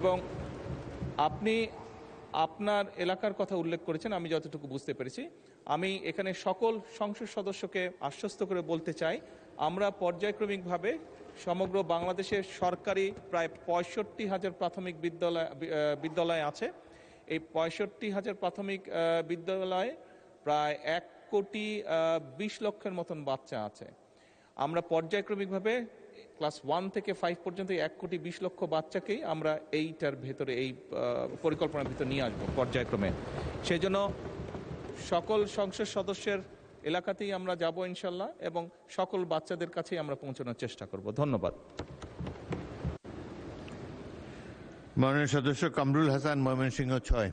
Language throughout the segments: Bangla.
এবং আপনি আপনার এলাকার কথা উল্লেখ করেছেন, আমি যতটুকু বুঝতে পেরেছি। আমি এখানে সকল সংসদ সদস্যকে আশ্বস্ত করে বলতে চাই, আমরা পর্যায়ক্রমিকভাবে সমগ্র বাংলাদেশের সরকারি প্রায় 65,000 প্রাথমিক বিদ্যালয় আছে। এই 65,000 প্রাথমিক বিদ্যালয়ে প্রায় 1,20,00,000 মতন বাচ্চা আছে। আমরা পর্যায়ক্রমিকভাবে ক্লাস 1 থেকে 5 পর্যন্ত 1,20,00,000 বাচ্চাকেই আমরা এইটার ভেতরে, এই পরিকল্পনার ভিতরে নিয়ে আসবো পর্যায়ক্রমে। সেই জন্য সকল সংসদ সদস্যের এলাকাতেই আমরা যাব ইনশাল্লাহ, এবং সকল বাচ্চাদের কাছেই আমরা পৌঁছানোর চেষ্টা করব। ধন্যবাদ। মাননীয় সদস্য কামরুল হাসান, ময়মনসিংহ 6।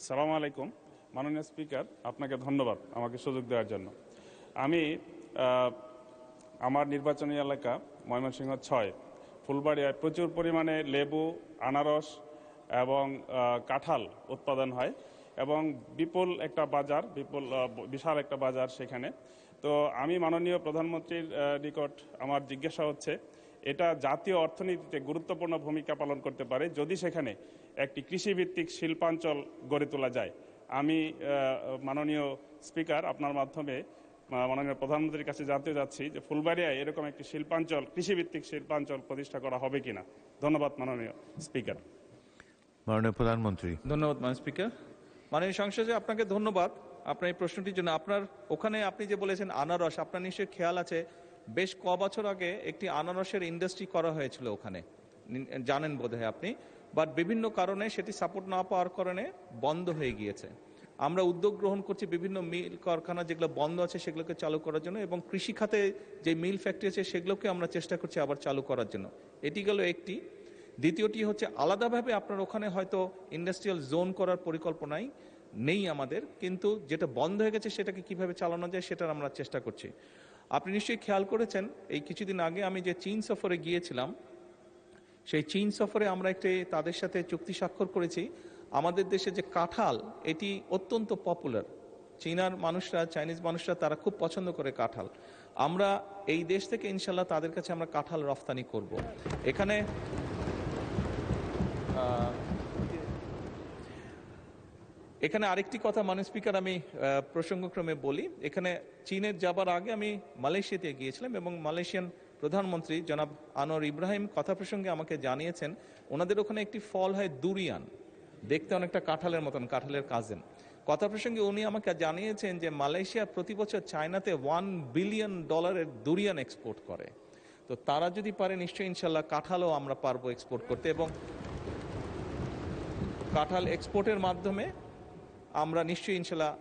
সালামু আলাইকুম। মাননীয় স্পিকার, আপনাকে ধন্যবাদ আমাকে সুযোগ দেওয়ার জন্য। আমি আমার নির্বাচনী এলাকা ময়মনসিংহ 6 ফুলবাড়িয়ায় প্রচুর পরিমাণে লেবু, আনারস এবং কাঁঠাল উৎপাদন হয়, এবং বিশাল একটা বাজার সেখানে। তো আমি মাননীয় প্রধানমন্ত্রীর নিকট আমার জিজ্ঞাসা হচ্ছে, এটা জাতীয় অর্থনীতিতে গুরুত্বপূর্ণ ভূমিকা পালন করতে পারে যদি সেখানে একটি কৃষিভিত্তিক শিল্পাঞ্চল গড়ে তোলা যায়। আমি মাননীয় স্পিকার, আপনার মাধ্যমে মাননীয় প্রধানমন্ত্রীর কাছে জানতে যাচ্ছি যে ফুলবাড়িয়ায় এরকম একটি শিল্পাঞ্চল, কৃষিভিত্তিক শিল্পাঞ্চল প্রতিষ্ঠা করা হবে কিনা। ধন্যবাদ মাননীয় স্পিকার। মাননীয় প্রধানমন্ত্রী। ধন্যবাদ মাননীয় স্পিকার। মাননীয় সংসদে আপনাকে ধন্যবাদ আপনার এই প্রশ্নটির জন্য। আপনার ওখানে আপনি যে বলেছেন আনারস, আপনার নিশ্চয়ই খেয়াল আছে বেশ ক বছর আগে একটি আনারসের ইন্ডাস্ট্রি করা হয়েছিল ওখানে, জানেন বোধহয় আপনি। বাট বিভিন্ন কারণে সেটি সাপোর্ট না পাওয়ার কারণে বন্ধ হয়ে গিয়েছে। আমরা উদ্যোগ গ্রহণ করছি বিভিন্ন মিল কারখানা যেগুলো বন্ধ আছে সেগুলোকে চালু করার জন্য, এবং কৃষিখাতে যে মিল ফ্যাক্টরি আছে সেগুলোকে আমরা চেষ্টা করছি আবার চালু করার জন্য। এটি গেল একটি। দ্বিতীয়টি হচ্ছে, আলাদাভাবে আপনার ওখানে হয়তো ইন্ডাস্ট্রিয়াল জোন করার পরিকল্পনাই নেই আমাদের, কিন্তু যেটা বন্ধ হয়ে গেছে সেটাকে কিভাবে চালানো যায় সেটার আমরা চেষ্টা করছি। আপনি নিশ্চয়ই খেয়াল করেছেন, এই কিছুদিন আগে আমি যে চীন সফরে গিয়েছিলাম, সেই চীন সফরে আমরা একটি তাদের সাথে চুক্তি স্বাক্ষর করেছি। আমাদের দেশে যে কাঁঠাল, এটি অত্যন্ত পপুলার। চাইনিজ মানুষরা তারা খুব পছন্দ করে কাঁঠাল। আমরা এই দেশ থেকে ইনশাল্লাহ তাদের কাছে আমরা কাঁঠাল রফতানি করব। এখানে আরেকটি কথা মাননীয় স্পিকার আমি প্রসঙ্গক্রমে বলি। এখানে চীনের যাবার আগে আমি মালয়েশিয়াতে গিয়েছিলাম, এবং মালয়েশিয়ান প্রধানমন্ত্রী জনাব আনোয়ার ইব্রাহিম কথা প্রসঙ্গে আমাকে জানিয়েছেন ওনাদের ওখানে একটি ফল হয় দুরিয়ান, দেখতে অনেকটা কাঁঠালের মতন, কাঁঠালের কাজিন। কথা প্রসঙ্গে উনি আমাকে জানিয়েছেন যে মালয়েশিয়া প্রতি বছর চায়নাতে $1 বিলিয়ন দুরিয়ান এক্সপোর্ট করে। তো তারা যদি পারে, নিশ্চয়ই ইনশাল্লাহ কাঁঠালও আমরা পারবো এক্সপোর্ট করতে, এবং কাঁঠাল এক্সপোর্টের মাধ্যমে আমরা নিশ্চয়ই ইনশাল্লাহ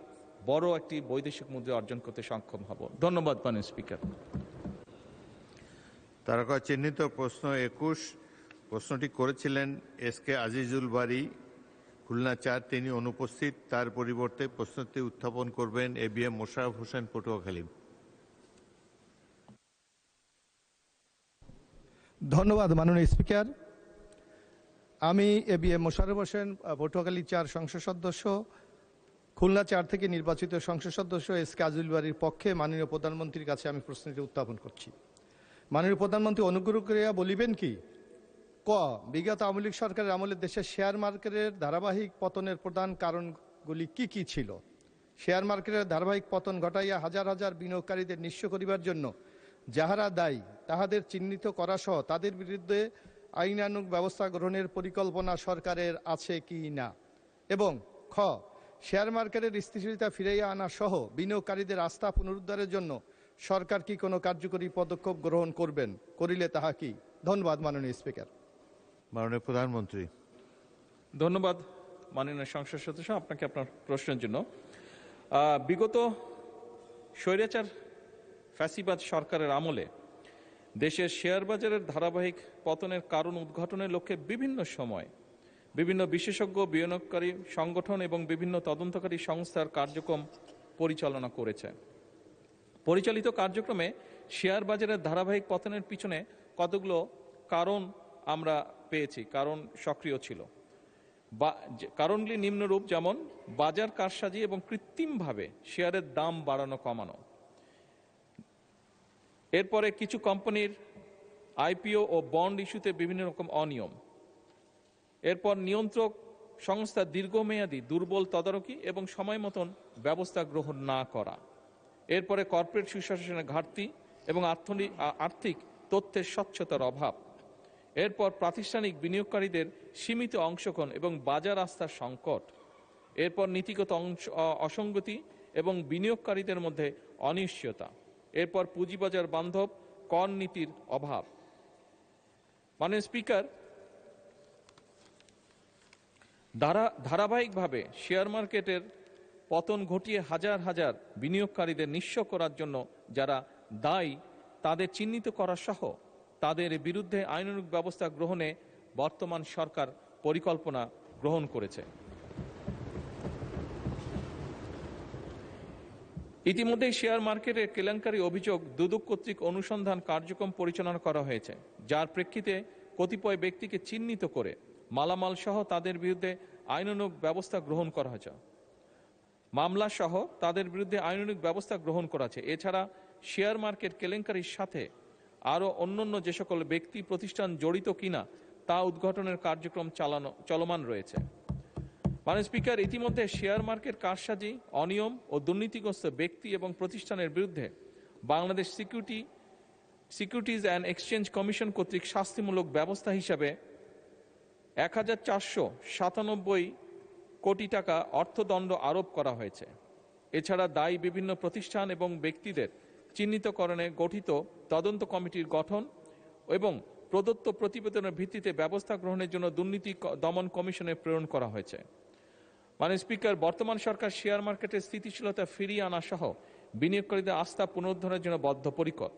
বড় একটি বৈদেশিক মুদ্রা অর্জন করতে সক্ষম হব। ধন্যবাদ মাননীয় স্পিকার। তারকা চিহ্নিত প্রশ্ন 21, প্রশ্নটি করেছিলেন এসকে আজিজুল বারী, খুলনা 4। তিনি অনুপস্থিত। তার পরিবর্তে প্রশ্নটি উত্থাপন করবেন ABM মোশাররফ হোসেন, পটুয়াখালী। ধন্যবাদ মাননীয় স্পিকার। আমি ABM মোশাররফ হোসেন, পটুয়াখালী 4 সংসদ সদস্য, খুলনা 4 থেকে নির্বাচিত সংসদ সদস্য এসকে আজিজুল বারীর পক্ষে মাননীয় প্রধানমন্ত্রীর কাছে আমি প্রশ্নটি উত্থাপন করছি। মাননীয় প্রধানমন্ত্রী, অনুগ্রহ করিয়া বলিবেন কি, ক, বিগত আওয়ামী লীগ সরকারের আমলে দেশের শেয়ার মার্কেটের ধারাবাহিক পতনের প্রধান কারণগুলি কি কি ছিল? শেয়ার মার্কেটের ধারাবাহিক পতন ঘটাইয়া হাজার হাজার বিনিয়োগকারীদের নিঃস্ব করিবার জন্য যাহারা দায়ী তাহাদের চিহ্নিত করা সহ তাদের বিরুদ্ধে আইনানুগ ব্যবস্থা গ্রহণের পরিকল্পনা সরকারের আছে কি না? এবং খ, শেয়ার মার্কেটের স্থিতিশীলতা ফিরাইয়া আনা সহ বিনিয়োগকারীদের আস্থা পুনরুদ্ধারের জন্য সরকার কি কোনো কার্যকরী পদক্ষেপ গ্রহণ করবেন? করিলে তাহা কি? ধন্যবাদ মাননীয় স্পিকার। মাননীয় প্রধানমন্ত্রী। ধন্যবাদ মাননীয় সংসদ সদস্য আপনাকে আপনার প্রশ্নের জন্য। বিগত স্বৈরাচার ফ্যাসিবাদ সরকারের আমলে দেশের শেয়ার বাজারের ধারাবাহিক পতনের কারণ উদ্ঘাটনের লক্ষ্যে বিভিন্ন সময় বিভিন্ন বিশেষজ্ঞ, বিনিয়োগকারী সংগঠন এবং বিভিন্ন তদন্তকারী সংস্থার কার্যক্রম পরিচালনা করেছে। পরিচালিত কার্যক্রমে শেয়ার বাজারের ধারাবাহিক পতনের পিছনে কতগুলো কারণ আমরা পেয়েছি, কারণ সক্রিয় ছিল। কারণগুলি নিম্নরূপ, যেমন বাজার কারসাজি এবং কৃত্রিমভাবে শেয়ারের দাম বাড়ানো কমানো, এরপরে কিছু কোম্পানির আইপিও ও বন্ড ইস্যুতে বিভিন্ন রকম অনিয়ম। এরপর নিয়ন্ত্রক সংস্থা দীর্ঘমেয়াদী দুর্বল তদারকি এবং সময় মতন ব্যবস্থা গ্রহণ না করা। এরপরে কর্পোরেট সুশাসনের ঘাটতি এবং আর্থিক তথ্যের স্বচ্ছতার অভাব। এরপর প্রাতিষ্ঠানিক বিনিয়োগকারীদের সীমিত অংশগ্রহণ এবং বাজার আস্থার সংকট। এরপর নীতিগত অসঙ্গতি এবং বিনিয়োগকারীদের মধ্যে অনিশ্চয়তা। এরপর পুঁজিবাজার বান্ধব কর নীতির অভাব। মাননীয় স্পিকার, ধারাবাহিকভাবে শেয়ার মার্কেটের পতন ঘটিয়ে হাজার হাজার বিনিয়োগকারীদের নিঃস্ব করার জন্য যারা দায়ী তাদের চিহ্নিত করা সহ তাদের বিরুদ্ধে আইনানুগ ব্যবস্থা গ্রহণে বর্তমান সরকার পরিকল্পনা গ্রহণ করেছে। ইতিমধ্যেই শেয়ার মার্কেটের কেলেঙ্কারি অভিযোগ দুদক কর্তৃক অনুসন্ধান কার্যক্রম পরিচালনা করা হয়েছে, যার প্রেক্ষিতে কতিপয় ব্যক্তিকে চিহ্নিত করে মালামাল সহ তাদের বিরুদ্ধে আইনানুগ ব্যবস্থা গ্রহণ করা হয়েছে। মামলা সহ তাদের বিরুদ্ধে আইনানুগ ব্যবস্থা গ্রহণ করা হয়েছে। এছাড়া শেয়ার মার্কেট কেলেঙ্কারির সাথে আরও অন্যান্য যে সকল ব্যক্তি প্রতিষ্ঠান জড়িত কিনা তা উদ্ঘাটনের কার্যক্রম চলমান রয়েছে। মাননীয় স্পিকার, ইতিমধ্যে শেয়ার মার্কেট কারসাজি, অনিয়ম ও দুর্নীতিগ্রস্ত ব্যক্তি এবং প্রতিষ্ঠানের বিরুদ্ধে Bangladesh securities and exchange commission কর্তৃক শাস্তিমূলক ব্যবস্থা হিসাবে ১,৪৯৭ কোটি টাকা অর্থদণ্ড আরোপ করা হয়েছে। এছাড়া দায়ী বিভিন্ন প্রতিষ্ঠান এবং ব্যক্তিদের চিহ্নিতকরণে গঠিত তদন্ত কমিটির গঠন এবং প্রদত্ত প্রতিবেদনের ভিত্তিতে ব্যবস্থা গ্রহণের জন্য দুর্নীতি দমন কমিশনে প্রেরণ করা হয়েছে। মাননীয় স্পিকার, বর্তমান সরকার শেয়ার মার্কেটের স্থিতিশীলতা ফিরিয়ে আনা সহ বিনিয়োগকারীদের আস্থা পুনরুদ্ধারের জন্য বদ্ধপরিকর।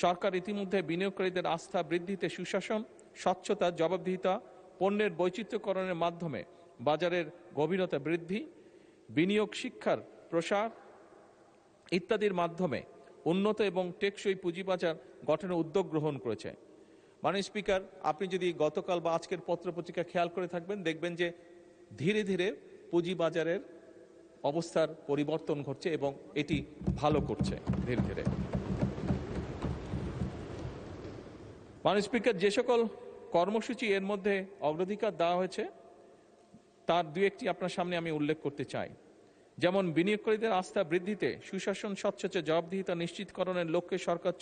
সরকার ইতিমধ্যে বিনিয়োগকারীদের আস্থা বৃদ্ধিতে সুশাসন, স্বচ্ছতা, জবাবদিহিতা, পণ্যের বৈচিত্র্যকরণের মাধ্যমে বাজারের গভীরতা বৃদ্ধি, বিনিয়োগ শিক্ষার প্রসার ইত্যাদির মাধ্যমে উন্নত এবং টেকসই পুঁজিবাজার গঠনের উদ্যোগ গ্রহণ করেছে। মাননীয় স্পিকার, আপনি যদি গতকাল বা আজকের পত্রপত্রিকা খেয়াল করে থাকবেন, দেখবেন যে ধীরে ধীরে পুঁজিবাজারের অবস্থার পরিবর্তন ঘটছে এবং এটি ভালো করছে ধীরে ধীরে। মাননীয় স্পিকার, যে সকল কর্মসূচি এর মধ্যে অগ্রাধিকার দেওয়া হয়েছে তার দু একটি আপনার সামনে আমি উল্লেখ করতে চাই। যেমন বিনিয়োগকারীদের আস্থা বৃদ্ধিতে সুশাসন, স্বচ্ছতা, জবাবদিহিতা নিশ্চিতকরণের লক্ষ্যে সরকার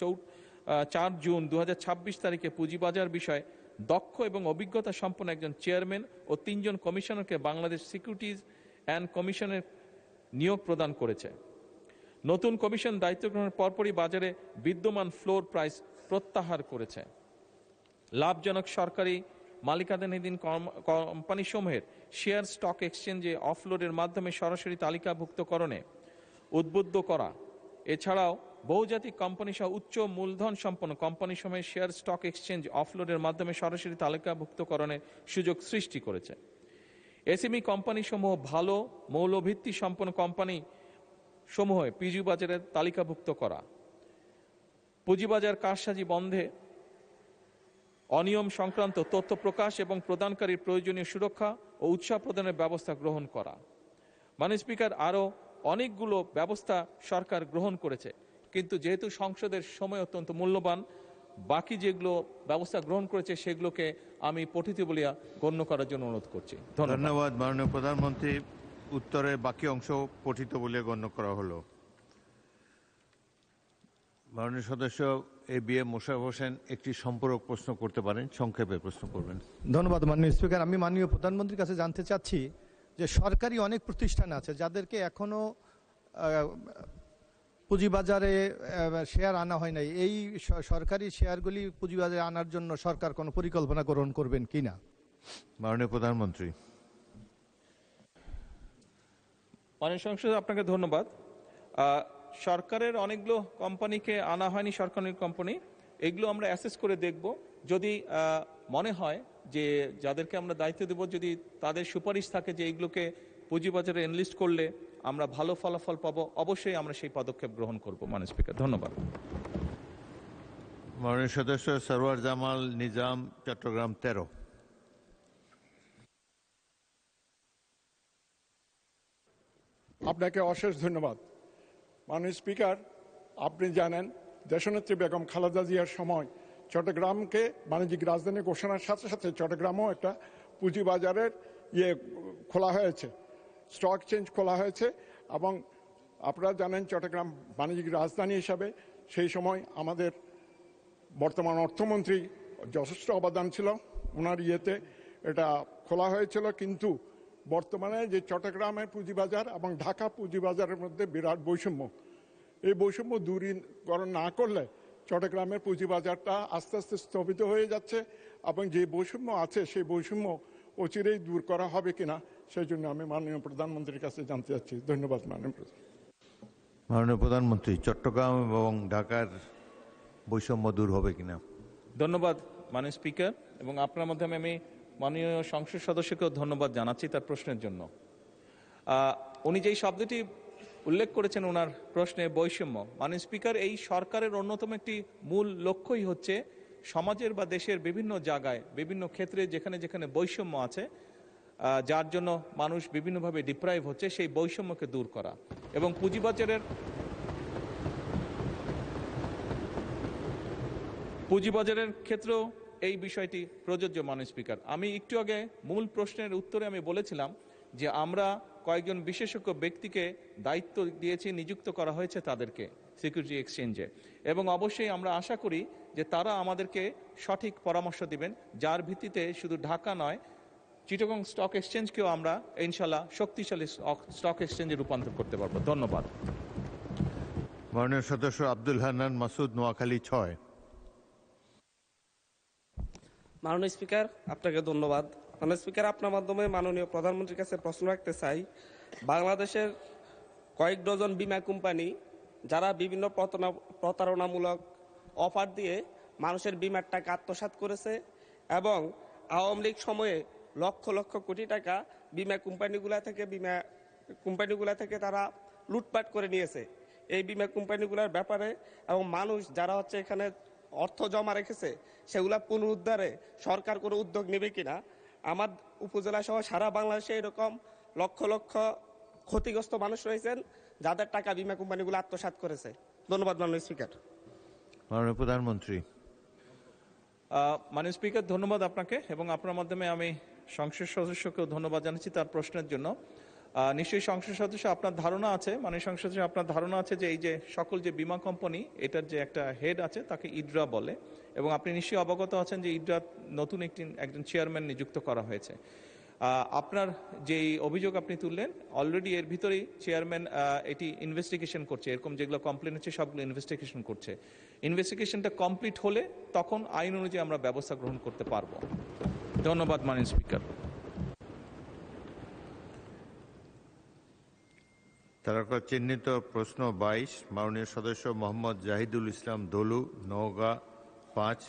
4 জুন 2026 তারিখে পুঁজিবাজার বিষয়ে দক্ষ এবং অভিজ্ঞতা সম্পন্ন একজন চেয়ারম্যান ও 3 জন কমিশনারকে বাংলাদেশ সিকিউরিটিজ অ্যান্ড কমিশনের নিয়োগ প্রদান করেছে। নতুন কমিশন দায়িত্ব গ্রহণের পরপরই বাজারে বিদ্যমান ফ্লোর প্রাইস প্রত্যাহার করেছে। লাভজনক সরকারি মালিকানাধীন কোম্পানিসমূহের শেয়ার স্টক এক্সচেঞ্জে অফলোডের মাধ্যমে সরাসরি তালিকাভুক্তকরণে উদ্বুদ্ধ করা। এছাড়াও বহুজাতিক কোম্পানি সহ উচ্চ মূলধন সম্পন্ন কোম্পানিসমূহের শেয়ার স্টক এক্সচেঞ্জ অফলোডের মাধ্যমে সরাসরি তালিকাভুক্তকরণের সুযোগ সৃষ্টি করেছে। এসএমই কোম্পানিসমূহ ভালো মৌলভিত্তি সম্পন্ন কোম্পানি সমূহ পুঁজিবাজারে তালিকাভুক্ত করা। পুঁজিবাজার কারসাজি বন্ধে অনিয়ম সংক্রান্ত তথ্য প্রকাশ এবং প্রদানকারীর প্রয়োজনীয় সুরক্ষা ও উৎসাহ প্রদানের ব্যবস্থা গ্রহণ করা। মাননীয় স্পিকার, আরও অনেকগুলো ব্যবস্থা সরকার গ্রহণ করেছে, কিন্তু যেহেতু সংসদের সময় অত্যন্ত মূল্যবান, বাকি যেগুলো ব্যবস্থা গ্রহণ করেছে সেগুলোকে আমি পঠিত বলিয়া গণ্য করার জন্য অনুরোধ করছি। ধন্যবাদ মাননীয় প্রধানমন্ত্রী। উত্তরের বাকি অংশ পঠিত বলে গণ্য করা হলো। মাননীয় সদস্য এবিএম মোশাররফ হোসেন একটি সম্পূরক প্রশ্ন করতে পারেন, সংক্ষেপে প্রশ্ন করবেন। ধন্যবাদ মাননীয় স্পিকার। আমি মাননীয় প্রধানমন্ত্রীর কাছে জানতে চাচ্ছি যে সরকারি অনেক প্রতিষ্ঠান আছে যাদেরকে এখনো পুঁজিবাজারে শেয়ার আনা হয় নাই। এই সরকারি শেয়ারগুলি পুঁজিবাজারে আনার জন্য সরকার কোনো পরিকল্পনা গ্রহণ করবেন কিনা? মাননীয় প্রধানমন্ত্রী। মাননীয় সংসদ, আপনাকে ধন্যবাদ। সরকারের অনেকগুলো কোম্পানিকে আনা হয়নি, সরকারি কোম্পানি, এগুলো আমরা অ্যাসেস করে দেখব। যদি মনে হয় যে যাদেরকে আমরা দায়িত্ব দেব, যদি তাদের সুপারিশ থাকে যে এইগুলোকে পুঁজিবাজারে এনলিস্ট করলে আমরা ভালো ফলাফল পাবো, অবশ্যই আমরা সেই পদক্ষেপ গ্রহণ করব। মাননীয় স্পিকার, ধন্যবাদ। মাননীয় সদস্য সরওয়ার জামাল নিজাম, চট্টগ্রাম 13। আপনাকে অশেষ ধন্যবাদ। মাননীয় স্পিকার, আপনি জানেন দেশনেত্রী বেগম খালেদা জিয়ার সময় চট্টগ্রামকে বাণিজ্যিক রাজধানী ঘোষণার সাথে সাথে চট্টগ্রামও একটা পুঁজিবাজারের খোলা হয়েছে, স্টক এক্সচেঞ্জ খোলা হয়েছে। এবং আপনারা জানেন চট্টগ্রাম বাণিজ্যিক রাজধানী হিসাবে সেই সময় আমাদের বর্তমান অর্থমন্ত্রী যথেষ্ট অবদান ছিল, ওনার এটা খোলা হয়েছিল। কিন্তু বর্তমানে যে চট্টগ্রামের পুঁজিবাজার এবং ঢাকা পুঁজিবাজারের মধ্যে বিরাট বৈষম্য, এই বৈষম্য দূরীকরণ না করলে চট্টগ্রামের পুঁজিবাজারটা আস্তে আস্তে স্থগিত হয়ে যাচ্ছে এবং যে বৈষম্য আছে সেই বৈষম্য অচিরেই দূর করা হবে কিনা সেই জন্য আমি মাননীয় প্রধানমন্ত্রীর কাছে জানতে চাচ্ছি। ধন্যবাদ মাননীয় প্রধান। মাননীয় প্রধানমন্ত্রী, চট্টগ্রাম এবং ঢাকার বৈষম্য দূর হবে কিনা? ধন্যবাদ মাননীয় স্পিকার, এবং আপনার মাধ্যমে আমি মাননীয় সংসদ সদস্যকেও ধন্যবাদ জানাচ্ছি তার প্রশ্নের জন্য। উনি যেই শব্দটি উল্লেখ করেছেন ওনার প্রশ্নে, বৈষম্য, মাননীয় স্পিকার, এই সরকারের অন্যতম একটি মূল লক্ষ্যই হচ্ছে সমাজের বা দেশের বিভিন্ন জায়গায় বিভিন্ন ক্ষেত্রে যেখানে যেখানে বৈষম্য আছে, যার জন্য মানুষ বিভিন্নভাবে ডিপ্রাইভ হচ্ছে, সেই বৈষম্যকে দূর করা। এবং পুঁজিবাজারের ক্ষেত্রেও এই বিষয়টি প্রযোজ্য। মাননীয় স্পিকার, আমি একটু আগে মূল প্রশ্নের উত্তরে আমি বলেছিলাম যে আমরা কয়েকজন বিশেষজ্ঞ ব্যক্তিকে দায়িত্ব দিয়েছি, নিযুক্ত করা হয়েছে তাদেরকে সিকিউরিটি এক্সচেঞ্জে, এবং অবশ্যই আমরা আশা করি যে তারা আমাদেরকে সঠিক পরামর্শ দিবেন, যার ভিত্তিতে শুধু ঢাকা নয়, চিটাগং স্টক এক্সচেঞ্জকেও আমরা ইনশাল্লাহ শক্তিশালী স্টক এক্সচেঞ্জে রূপান্তর করতে পারবো। ধন্যবাদ। মাননীয় সদস্য আব্দুল হান্নান মাসুদ, নোয়াখালী 6। মাননীয় স্পিকার, আপনাকে ধন্যবাদ। মাননীয় স্পিকার, আপনার মাধ্যমে মাননীয় প্রধানমন্ত্রীর কাছে প্রশ্ন রাখতে চাই। বাংলাদেশের কয়েক ডজন বীমা কোম্পানি যারা বিভিন্ন প্রতারণামূলক অফার দিয়ে মানুষের বীমার টাকা আত্মসাৎ করেছে এবং আওয়ামী লীগ সময়ে লক্ষ লক্ষ কোটি টাকা বীমা কোম্পানিগুলা থেকে তারা লুটপাট করে নিয়েছে। এই বীমা কোম্পানিগুলোর ব্যাপারে এবং মানুষ যারা এখানে অর্থ জমা রেখেছে সেগুলা পুনরুদ্ধারে সরকার কোনো উদ্যোগ নেবে কিনা? আমার উপজেলা সহ সারা বাংলাদেশে এরকম লক্ষ লক্ষ ক্ষতিগ্রস্ত মানুষ রয়েছেন যাদের টাকা বীমা কোম্পানিগুলো আত্মসাৎ করেছে। ধন্যবাদ মাননীয় স্পিকার। মাননীয় প্রধানমন্ত্রী। মাননীয় স্পিকার, ধন্যবাদ আপনাকে, এবং আপনার মাধ্যমে আমি সংসদ সদস্যকেও ধন্যবাদ জানাচ্ছি তার প্রশ্নের জন্য। নিশ্চয়ই সংসদ সদস্য আপনার ধারণা আছে, মাননীয় সংসদ সদস্য আপনার ধারণা আছে যে এই যে সকল যে বীমা কোম্পানি, এটার যে একটা হেড আছে তাকে ইডরা বলে, এবং আপনি নিশ্চয়ই অবগত আছেন যে ইডরা নতুন একজন চেয়ারম্যান নিযুক্ত করা হয়েছে। আপনার যেই অভিযোগ আপনি তুললেন, অলরেডি এর ভিতরেই চেয়ারম্যান এটি ইনভেস্টিগেশন করছে, এরকম যেগুলো কমপ্লেন হচ্ছে সবগুলো ইনভেস্টিগেশন করছে। ইনভেস্টিগেশনটা কমপ্লিট হলে তখন আইন অনুযায়ী আমরা ব্যবস্থা গ্রহণ করতে পারবো। ধন্যবাদ মাননীয় স্পিকার। তারকা চিহ্নিত প্রশ্ন 22, মাননীয় সদস্য মোহাম্মদ জাহিদুল ইসলাম দলু, নওগাঁ 5।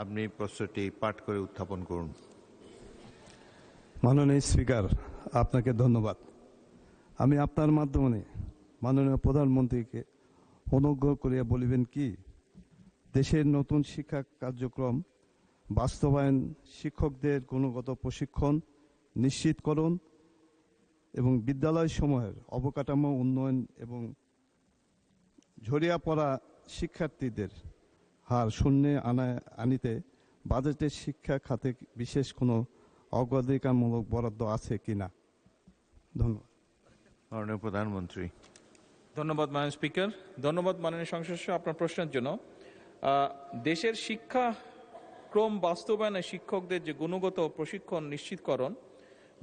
আপনি প্রশ্নটি পাঠ করে উত্থাপন করুন। মাননীয় স্পিকার, আপনাকে ধন্যবাদ। আমি আপনার মাধ্যমে মাননীয় প্রধানমন্ত্রীকে অনুগ্রহ করিয়া বলিবেন কি, দেশের নতুন শিক্ষা কার্যক্রম বাস্তবায়ন, শিক্ষকদের গুণগত প্রশিক্ষণ নিশ্চিতকরণ এবং বিদ্যালয় সমূহের অবকাঠামো উন্নয়ন এবং ঝরিয়া পড়া শিক্ষার্থীদের হার শূন্যে আনিতে বাজেটের শিক্ষা খাতে বিশেষ কোনো অগ্রাধিকারমূলক বরাদ্দ আছে কিনা? ধন্যবাদ। মাননীয় প্রধানমন্ত্রী। ধন্যবাদ মাননীয় স্পিকার, ধন্যবাদ মাননীয় সংসদ সদস্য আপনার প্রশ্নের জন্য। দেশের শিক্ষাক্রম বাস্তবায়নে শিক্ষকদের যে গুণগত প্রশিক্ষণ নিশ্চিতকরণ,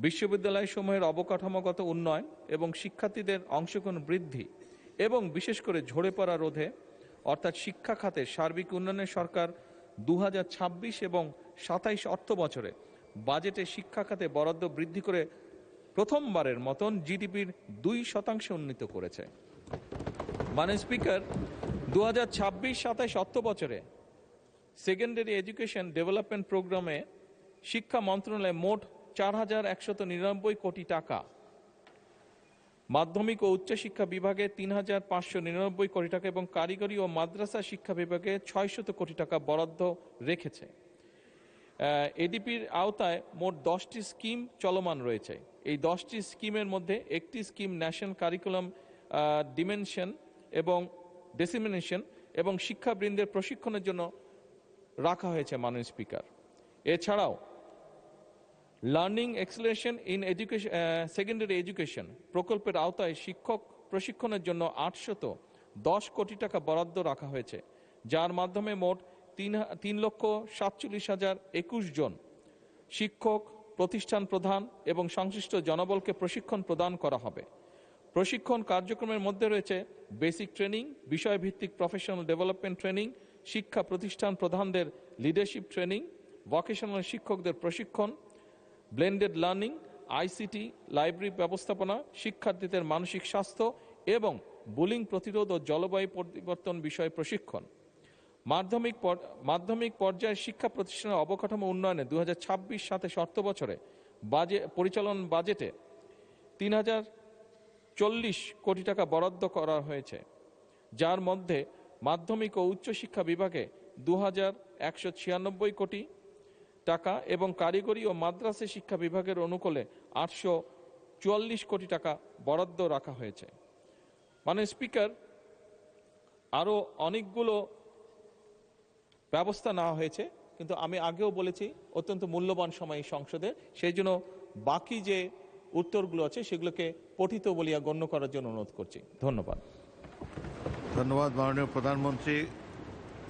বিশ্ববিদ্যালয়সমূহের অবকাঠামোগত উন্নয়ন এবং শিক্ষার্থীদের অংশগ্রহণ বৃদ্ধি এবং বিশেষ করে ঝরে পড়া রোধে, অর্থাৎ শিক্ষা খাতের সার্বিক উন্নয়নে সরকার 2026 এবং 27 অর্থ বছরে বাজেটে শিক্ষা খাতে বরাদ্দ বৃদ্ধি করে প্রথমবারের মতন জিডিপির 2% উন্নীত করেছে। মাননীয় স্পিকার, 2026-27 অর্থ বছরে সেকেন্ডারি এডুকেশন ডেভেলপমেন্ট প্রোগ্রামে শিক্ষা মন্ত্রণালয়ে মোট 4199 কোটি টাকা, মাধ্যমিক ও উচ্চশিক্ষা বিভাগে 3599 কোটি টাকা এবং কারিগরি ও মাদ্রাসা শিক্ষা বিভাগে 600 কোটি টাকা বরাদ্দ রেখেছে। এডিপির আওতায় মোট 10টি স্কিম চলমান রয়েছে। এই 10টি স্কিমের মধ্যে একটি স্কিম ন্যাশনাল কারিকুলাম ডিমেনশন এবং ডিসেমিনেশন এবং শিক্ষাবৃন্দের প্রশিক্ষণের জন্য রাখা হয়েছে মাননীয় স্পিকার। এছাড়াও learning acceleration in education secondary education প্রকল্পের আওতায় শিক্ষক প্রশিক্ষণের জন্য 810 কোটি টাকা বরাদ্দ রাখা হয়েছে, যার মাধ্যমে মোট 3,47,021 জন শিক্ষক, প্রতিষ্ঠান প্রধান এবং সংশ্লিষ্ট জনবলকে প্রশিক্ষণ প্রদান করা হবে। প্রশিক্ষণ কার্যক্রমের মধ্যে রয়েছে বেসিক ট্রেনিং, বিষয়ভিত্তিক প্রফেশনাল ডেভেলপমেন্ট ট্রেনিং, শিক্ষা প্রতিষ্ঠান প্রধানদের লিডারশিপ ট্রেনিং, ভোকেশনাল শিক্ষকদের প্রশিক্ষণ, ব্লেন্ডেড লার্নিং, আইসিটি, লাইব্রেরি ব্যবস্থাপনা, শিক্ষার্থীদের মানসিক স্বাস্থ্য এবং বুলিং প্রতিরোধ ও জলবায়ু পরিবর্তন বিষয়ে প্রশিক্ষণ। মাধ্যমিক পর্যায়ের শিক্ষা প্রতিষ্ঠানের অবকাঠামো উন্নয়নে 2026-27 অর্থবছরে পরিচালন বাজেটে 3,040 কোটি টাকা বরাদ্দ করা হয়েছে, যার মধ্যে মাধ্যমিক ও উচ্চশিক্ষা বিভাগে 2,196 কোটি টাকা এবং কারিগরি ও মাদ্রাসা শিক্ষা বিভাগের অনুকূলে 844 কোটি টাকা বরাদ্দ রাখা হয়েছে। মাননীয় স্পিকার, আরও অনেকগুলো ব্যবস্থা নেওয়া হয়েছে, কিন্তু আমি আগেও বলেছি অত্যন্ত মূল্যবান সময় এই সংসদে, সেই জন্য বাকি যে উত্তরগুলো আছে সেগুলোকে পঠিত বলিয়া গণ্য করার জন্য অনুরোধ করছি। ধন্যবাদ। ধন্যবাদ মাননীয় প্রধানমন্ত্রী।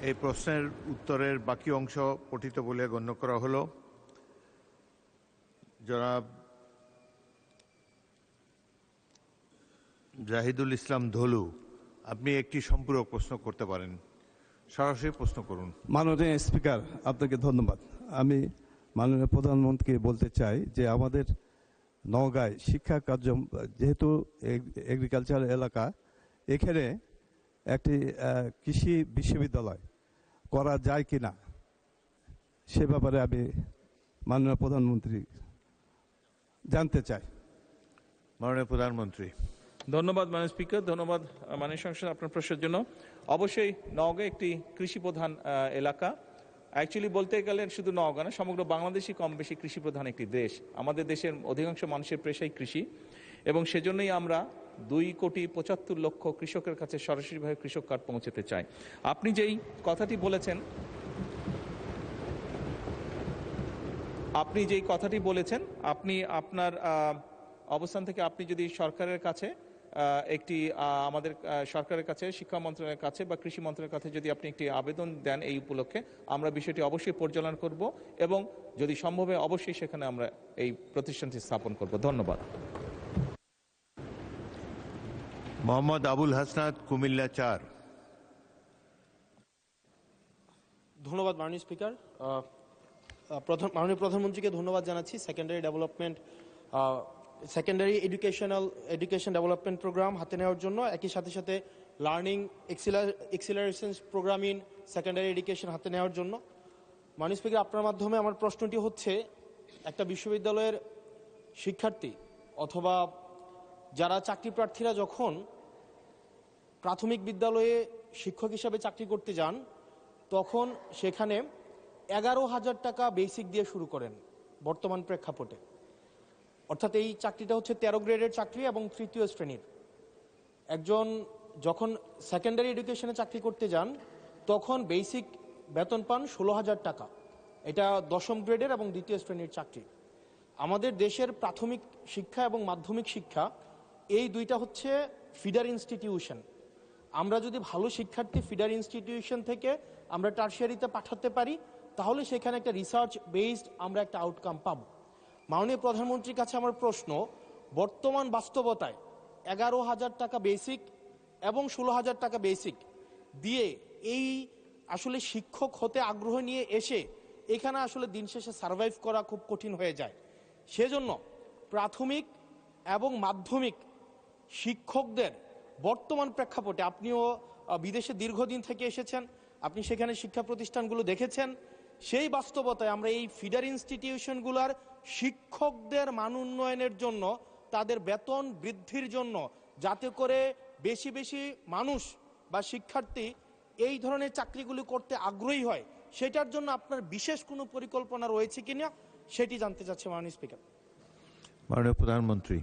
এই প্রশ্নের উত্তরের বাকি অংশ পঠিত বলে গণ্য করা হলো। জনাব জাহিদুল ইসলাম ধলু, আপনি একটি সম্পূরক প্রশ্ন করতে পারেন, সরাসরি প্রশ্ন করুন। মাননীয় স্পিকার, আপনাকে ধন্যবাদ। আমি মাননীয় প্রধানমন্ত্রীকে বলতে চাই যে আমাদের নওগাঁয় শিক্ষা কার্য, যেহেতু এগ্রিকালচার এলাকা, এখানে একটি কৃষি বিশ্ববিদ্যালয় করা যায় কিনা সে ব্যাপারে আমি মাননীয় প্রধানমন্ত্রী জানতে চাই। মাননীয় প্রধানমন্ত্রী। ধন্যবাদ মাননীয় স্পিকার, ধন্যবাদ মাননীয় সংসদ আপনার প্রশ্নের জন্য। অবশ্যই নওগাঁ একটি কৃষি প্রধান এলাকা। অ্যাকচুয়ালি বলতে গেলে শুধু নওগাঁ না, সমগ্র বাংলাদেশই কম বেশি কৃষি প্রধান একটি দেশ। আমাদের দেশের অধিকাংশ মানুষের পেশাই কৃষি, এবং সেজন্যই আমরা 2,75,00,000 কৃষকের কাছে সরাসরিভাবে কৃষক কার্ড পৌঁছাতে চাই। আপনি যেই কথাটি বলেছেন, আপনি আপনার অবস্থান থেকে আপনি যদি সরকারের কাছে আমাদের সরকারের কাছে, শিক্ষা মন্ত্রণালয়ের কাছে বা কৃষি মন্ত্রণালয়ের কাছে যদি আপনি একটি আবেদন দেন এই উপলক্ষে, আমরা বিষয়টি অবশ্যই পরিচালনা করব এবং যদি সম্ভব হয় অবশ্যই সেখানে আমরা এই প্রতিষ্ঠানটি স্থাপন করব। ধন্যবাদ। মোহাম্মদ আবুল হাসনাত, কুমিল্লা 4। ধন্যবাদ মাননীয় স্পিকার। মাননীয় প্রধানমন্ত্রীকে ধন্যবাদ জানাচ্ছি সেকেন্ডারি এডুকেশন ডেভেলপমেন্ট প্রোগ্রাম হাতে নেওয়ার জন্য, একই সাথে সাথে learning acceleration programme in secondary education হাতে নেওয়ার জন্য। মাননীয় স্পিকার, আপনার মাধ্যমে আমার প্রশ্নটি হচ্ছে, একটা বিশ্ববিদ্যালয়ের শিক্ষার্থী অথবা যারা চাকরি প্রার্থীরা যখন প্রাথমিক বিদ্যালয়ে শিক্ষক হিসাবে চাকরি করতে যান, তখন সেখানে 11,000 টাকা বেসিক দিয়ে শুরু করেন বর্তমান প্রেক্ষাপটে। অর্থাৎ এই চাকরিটা হচ্ছে 13 গ্রেডের চাকরি এবং 3য় শ্রেণীর। একজন যখন সেকেন্ডারি এডুকেশনে চাকরি করতে যান তখন বেসিক বেতন পান 16,000 টাকা। এটা 10ম গ্রেডের এবং 2য় শ্রেণীর চাকরি। আমাদের দেশের প্রাথমিক শিক্ষা এবং মাধ্যমিক শিক্ষা এই দুইটা হচ্ছে ফিডার ইনস্টিটিউশন। আমরা যদি ভালো শিক্ষার্থী ফিডার ইনস্টিটিউশন থেকে আমরা টারশিয়ারিতে পাঠাতে পারি, তাহলে সেখানে একটা রিসার্চ বেসড আমরা একটা আউটকাম পাবো। মাননীয় প্রধানমন্ত্রীর কাছে আমার প্রশ্ন, বর্তমান বাস্তবতায় 11,000 টাকা বেসিক এবং 16,000 টাকা বেসিক দিয়ে এই আসলে শিক্ষক হতে আগ্রহ নিয়ে এসে এখানে আসলে দিন শেষে সার্ভাইভ করা খুব কঠিন হয়ে যায়। সেজন্য প্রাথমিক এবং মাধ্যমিক শিক্ষকদের বর্তমান প্রেক্ষাপটে, আপনিও বিদেশে দীর্ঘদিন থেকে এসেছেন, আপনি সেখানে শিক্ষা প্রতিষ্ঠানগুলো দেখেছেন, সেই বাস্তবতায় আমরা এই ফিডার ইনস্টিটিউশনগুলোর শিক্ষকদের মান উন্নয়নের জন্য, তাদের বেতন বৃদ্ধির জন্য, যাতে করে বেশি বেশি মানুষ বা শিক্ষার্থী এই ধরনের চাকরিগুলি করতে আগ্রহী হয়, সেটার জন্য আপনার বিশেষ কোনো পরিকল্পনা রয়েছে কিনা সেটি জানতে চাচ্ছি মাননীয় স্পিকার। মাননীয় প্রধানমন্ত্রী।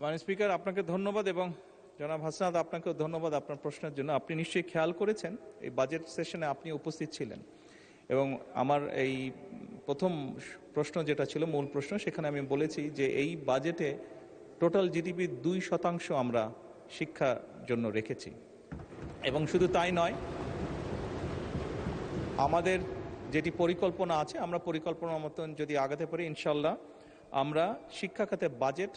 মাননীয় স্পিকার, আপনাকে ধন্যবাদ এবং জনাব হাসনাত, আপনাকেও ধন্যবাদ আপনার প্রশ্নের জন্য। আপনি নিশ্চয়ই খেয়াল করেছেন এই বাজেট সেশনে আপনি উপস্থিত ছিলেন, এবং আমার এই প্রথম প্রশ্ন যেটা ছিল মূল প্রশ্ন, সেখানে আমি বলেছি যে এই বাজেটে টোটাল জিডিপির 2% আমরা শিক্ষার জন্য রেখেছি। এবং শুধু তাই নয়, আমাদের যেটি পরিকল্পনা আছে, আমরা পরিকল্পনা মতন যদি আগাতে পারি ইনশাল্লাহ আমরা শিক্ষা খাতে বাজেট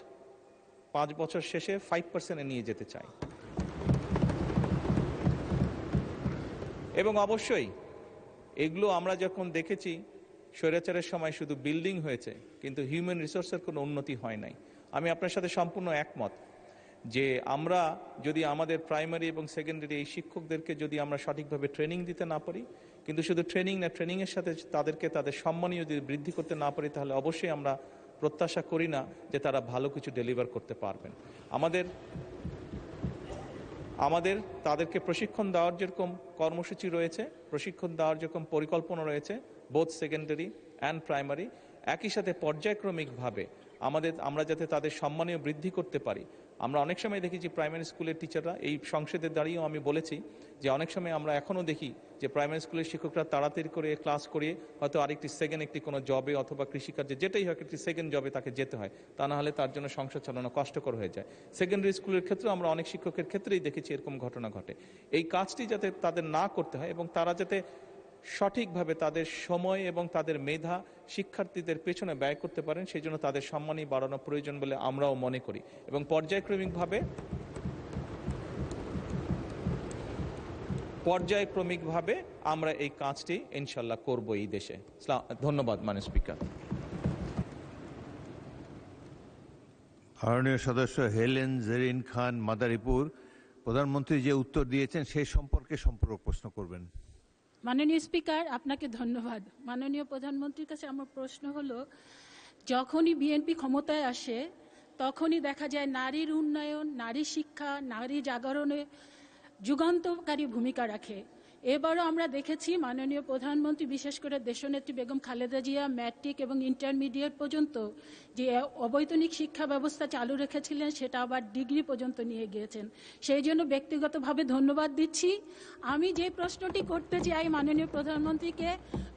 5 বছর শেষে 5% নিয়ে যেতে চাই। এবং অবশ্যই এগুলো আমরা যখন দেখেছি স্বৈরাচারের সময় শুধু বিল্ডিং হয়েছে, কিন্তু হিউম্যান রিসোর্সের কোনো উন্নতি হয় নাই। আমি আপনার সাথে সম্পূর্ণ একমত যে আমরা যদি আমাদের প্রাইমারি এবং সেকেন্ডারি এই শিক্ষকদেরকে যদি আমরা সঠিকভাবে ট্রেনিং দিতে না পারি, কিন্তু শুধু ট্রেনিং না, ট্রেনিংয়ের সাথে তাদেরকে তাদের সম্মানীয় যদি বৃদ্ধি করতে না পারি, তাহলে অবশ্যই আমরা প্রত্যাশা করি না যে তারা ভালো কিছু ডেলিভার করতে পারবেন। আমাদের তাদেরকে প্রশিক্ষণ দেওয়ার যেরকম কর্মসূচি রয়েছে, প্রশিক্ষণ দেওয়ার যেরকম পরিকল্পনা রয়েছে বোথ সেকেন্ডারি অ্যান্ড প্রাইমারি, একই সাথে পর্যায়ক্রমিকভাবে আমরা যাতে তাদের সম্মানীয় বৃদ্ধি করতে পারি। আমরা অনেক সময় দেখেছি প্রাইমারি স্কুলের টিচাররা, এই সংসদের দাঁড়িয়েও আমি বলেছি যে অনেক সময় আমরা এখনও দেখি যে প্রাইমারি স্কুলের শিক্ষকরা তাড়াতাড়ি করে ক্লাস করিয়ে হয়তো আরেকটি একটি কোনো জবে অথবা কৃষিকার্যে যেটাই হোক একটি সেকেন্ড জবে তাকে যেতে হয়, তা না হলে তার জন্য সংসার চালানো কষ্টকর হয়ে যায়। সেকেন্ডারি স্কুলের ক্ষেত্রেও আমরা অনেক শিক্ষকের ক্ষেত্রেই দেখেছি এরকম ঘটনা ঘটে। এই কাজটি যাতে তাদের না করতে হয় এবং তারা যাতে সঠিকভাবে তাদের সময় এবং তাদের মেধা শিক্ষার্থীদের পেছনে ব্যয় করতে পারেন, সেই জন্য তাদের সম্মানই বাড়ানো প্রয়োজন বলে আমরাও মনে করি। এবং পর্যায়ক্রমিকভাবে আমরা এই কাজটি ইনশাল্লাহ করব এই দেশে। ধন্যবাদ মাননীয় স্পিকার। মাননীয় সদস্য হেলেন জেরিন খান, মাদারীপুর। প্রধানমন্ত্রী যে উত্তর দিয়েছেন সেই সম্পর্কে সম্পূরক প্রশ্ন করবেন। মাননীয় স্পিকার, আপনাকে ধন্যবাদ। মাননীয় প্রধানমন্ত্রীর কাছে আমার প্রশ্ন হলো, যখনই বিএনপি ক্ষমতায় আসে তখনই দেখা যায় নারীর উন্নয়ন, নারী শিক্ষা, নারী জাগরণে যুগান্তকারী ভূমিকা রাখে। এবারও আমরা দেখেছি মাননীয় প্রধানমন্ত্রী, বিশেষ করে দেশনেত্রী বেগম খালেদা জিয়া ম্যাট্রিক এবং ইন্টারমিডিয়েট পর্যন্ত যে অবৈতনিক শিক্ষা ব্যবস্থা চালু রেখেছিলেন সেটা আবার ডিগ্রি পর্যন্ত নিয়ে গিয়েছেন। সেই জন্য ব্যক্তিগতভাবে ধন্যবাদ দিচ্ছি। আমি যে প্রশ্নটি করতে চাই মাননীয় প্রধানমন্ত্রীকে,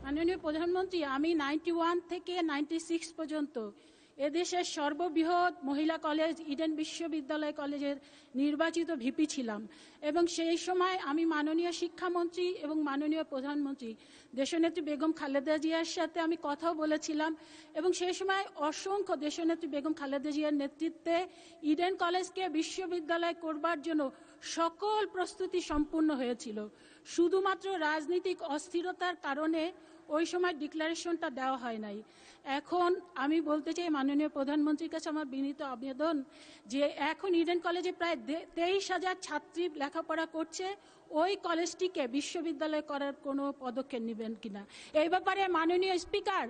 মাননীয় প্রধানমন্ত্রী, আমি 91 থেকে 96 পর্যন্ত এদেশের সর্ববৃহৎ মহিলা কলেজ ইডেন বিশ্ববিদ্যালয় কলেজের নির্বাচিত ভিপি ছিলাম, এবং সেই সময় আমি মাননীয় শিক্ষামন্ত্রী এবং মাননীয় প্রধানমন্ত্রী দেশনেত্রী বেগম খালেদা জিয়ার সাথে আমি কথাও বলেছিলাম, এবং সেই সময় অসংখ্য দেশনেত্রী বেগম খালেদা জিয়ার নেতৃত্বে ইডেন কলেজকে বিশ্ববিদ্যালয় করবার জন্য সকল প্রস্তুতি সম্পূর্ণ হয়েছিল। শুধুমাত্র রাজনৈতিক অস্থিরতার কারণে ওই সময় ডিক্লারেশনটা দেওয়া হয় নাই। এখন আমি বলতে চাই মাননীয় প্রধানমন্ত্রীর কাছে আমার বিনীত আবেদন যে এখন ইডেন কলেজে প্রায় 23,000 ছাত্রী লেখাপড়া করছে, ওই কলেজটিকে বিশ্ববিদ্যালয় করার কোনো পদক্ষেপ নেবেন কিনা। এই ব্যাপারে মাননীয় স্পিকার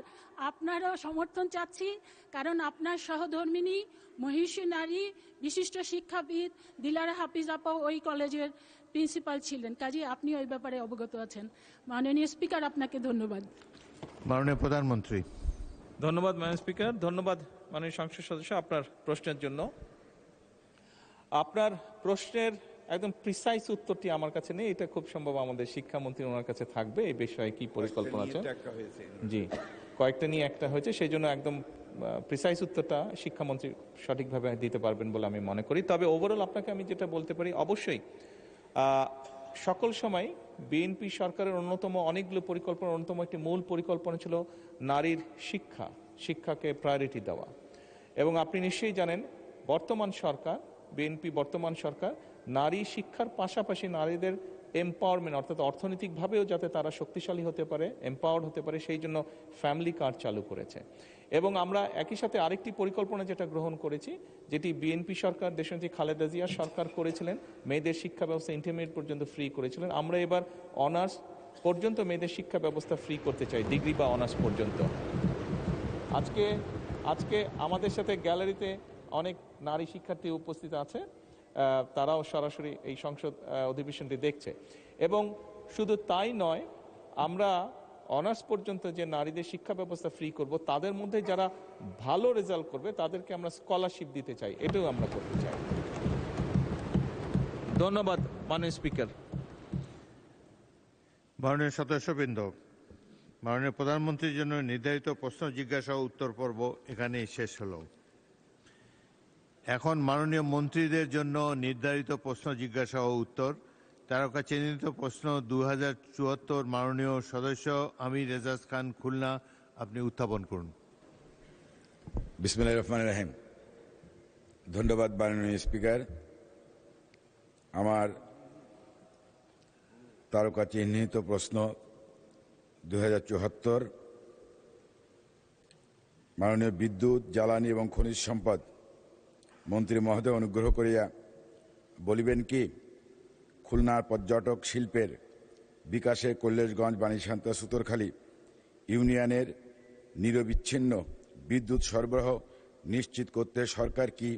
আপনারও সমর্থন চাচ্ছি, কারণ আপনার সহধর্মিনী মহিষী নারী বিশিষ্ট শিক্ষাবিদ দিলারা হাফিজ আপা ওই কলেজের প্রিন্সিপাল ছিলেন, কাজে আপনি ওই ব্যাপারে অবগত আছেন। মাননীয় স্পিকার, আপনাকে ধন্যবাদ। মাননীয় প্রধানমন্ত্রী। ধন্যবাদ মাননীয় স্পিকার, ধন্যবাদ মাননীয় সংসদ সদস্য আপনার প্রশ্নের জন্য। আপনার প্রশ্নের একদম প্রিসাইজ উত্তরটি আমার কাছে নেই, এটা খুব সম্ভব আমাদের শিক্ষামন্ত্রী ওনার কাছে থাকবে। এই বিষয়ে কি পরিকল্পনা আছে? জি, কয়েকটা নিয়ে একটা হয়েছে, সেই জন্য একদম প্রিসাইজ উত্তরটা শিক্ষামন্ত্রী সঠিকভাবে দিতে পারবেন বলে আমি মনে করি। তবে ওভারঅল আপনাকে আমি যেটা বলতে পারি, অবশ্যই সকল সময় বিএনপি সরকারের অনেকগুলো পরিকল্পনার অন্যতম একটি মূল পরিকল্পনা ছিল নারীর শিক্ষাকে প্রায়োরিটি দেওয়া। এবং আপনি নিশ্চয়ই জানেন বিএনপি বর্তমান সরকার নারী শিক্ষার পাশাপাশি নারীদের এম্পাওয়ারমেন্ট, অর্থাৎ অর্থনৈতিকভাবেও যাতে তারা শক্তিশালী হতে পারে, এম্পাওয়ার্ড হতে পারে, সেই জন্য ফ্যামিলি কার্ড চালু করেছে। এবং আমরা একই সাথে আরেকটি পরিকল্পনা যেটা গ্রহণ করেছি, যেটি বিএনপি সরকার দেশনেত্রী খালেদা জিয়া সরকার করেছিলেন, মেয়েদের শিক্ষা ব্যবস্থা ইন্টারমিডিয়েট পর্যন্ত ফ্রি করেছিলেন। আমরা এবার অনার্স পর্যন্ত মেয়েদের শিক্ষা ব্যবস্থা ফ্রি করতে চাই, ডিগ্রি বা অনার্স পর্যন্ত। আজকে আমাদের সাথে গ্যালারিতে অনেক নারী শিক্ষার্থী উপস্থিত আছে, তারাও সরাসরি এই সংসদ অধিবেশনটি দেখছে। এবং শুধু তাই নয়, আমরা অনার্স পর্যন্ত যে নারীদের শিক্ষা ব্যবস্থা ফ্রি করব, তাদের মধ্যে যারা ভালো রেজাল্ট করবে তাদেরকে আমরা স্কলারশিপ দিতে চাই, এটাও আমরা করতে চাই। ধন্যবাদ মাননীয় স্পিকার। মাননীয় সদস্যবৃন্দ, মাননীয় প্রধানমন্ত্রীর জন্য নির্ধারিত প্রশ্ন জিজ্ঞাসা ও উত্তর পর্ব এখানেই শেষ হলো। এখন মাননীয় মন্ত্রীদের জন্য নির্ধারিত প্রশ্ন জিজ্ঞাসা ও উত্তর। তারকা চিহ্নিত প্রশ্ন 2074, মাননীয় সদস্য আমির এজাজ খান, খুলনা, আপনি উত্থাপন করুন। বিসমিল্লাহির রহমানির রহিম। ধন্যবাদ মাননীয় স্পিকার। আমার তারকা চিহ্নিত প্রশ্ন 2074, মাননীয় বিদ্যুৎ, জ্বালানি এবং খনিজ সম্পদ মন্ত্রী মহোদয় অনুগ্রহ করিয়া বলিবেন কি খুলনার পর্যটক শিল্পের বিকাশে কৈলাসগঞ্জ, বাণীশান্তা, সুতরখালী ইউনিয়নের নিরবিচ্ছিন্ন বিদ্যুৎ সরবরাহ নিশ্চিত করতে সরকার কি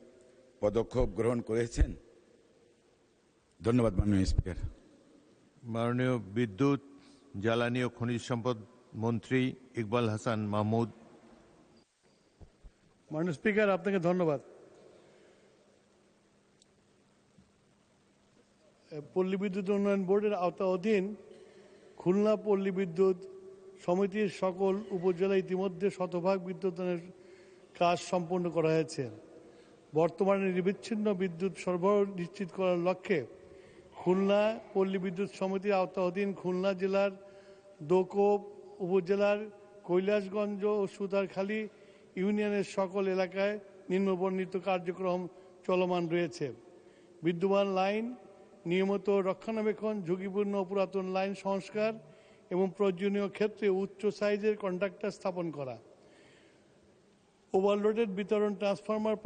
পদক্ষেপ গ্রহণ করেছেন? ধন্যবাদ মাননীয় স্পিকার। মাননীয় বিদ্যুৎ, জ্বালানি ও খনিজ সম্পদ মন্ত্রী ইকবাল হাসান মাহমুদ। মাননীয় স্পিকার, আপনাকে ধন্যবাদ। পল্লী বিদ্যুৎ উন্নয়ন বোর্ডের আওতাধীন খুলনা পল্লী বিদ্যুৎ সমিতির সকল উপজেলা ইতিমধ্যে শতভাগ বিদ্যুতায়নের কাজ সম্পন্ন করা হয়েছে। বর্তমানে নিরবিচ্ছিন্ন বিদ্যুৎ সরবরাহ নিশ্চিত করার লক্ষ্যে খুলনা পল্লী বিদ্যুৎ সমিতির আওতাধীন খুলনা জেলার দোকোপ উপজেলার কৈলাসগঞ্জ ও সুতারখালী ইউনিয়নের সকল এলাকায় নিম্নবর্ণিত কার্যক্রম চলমান রয়েছে। বিদ্যমান লাইন নিয়মিত রক্ষণাবেক্ষণ, ঝুঁকিপূর্ণ পুরাতন লাইন সংস্কার এবং প্রয়োজনীয় ক্ষেত্রে উচ্চ সাইজের কন্ডাক্টর স্থাপন করা, ওভারলোডেড বিতরণ ট্রান্সফরমার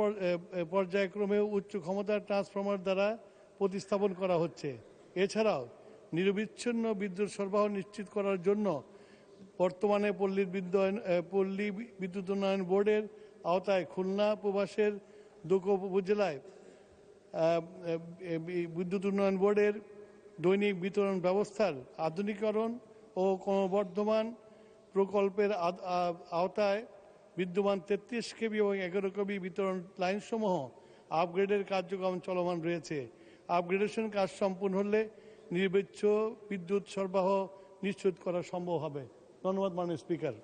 পর্যায়ক্রমে উচ্চ ক্ষমতার ট্রান্সফরমার দ্বারা প্রতিস্থাপন করা হচ্ছে। এছাড়াও নিরবিচ্ছিন্ন বিদ্যুৎ সরবরাহ নিশ্চিত করার জন্য বর্তমানে পল্লী বিদ্যুৎ উন্নয়ন বোর্ডের আওতায় খুলনা প্রবাসের দোকোপ উপজেলায় বিদ্যুৎ উন্নয়ন বোর্ডের দৈনিক বিতরণ ব্যবস্থার আধুনিকরণ ও ক্রমবর্ধমান প্রকল্পের আওতায় বিদ্যমান 33 কেবি এবং 11 কেবি বিতরণ লাইনসমূহ আপগ্রেডের কার্যক্রম চলমান রয়েছে। আপগ্রেডেশন কাজ সম্পূর্ণ হলে নিরবিচ্ছিন্ন বিদ্যুৎ সরবরাহ নিশ্চিত করা সম্ভব হবে। ধন্যবাদ মাননীয় স্পিকার।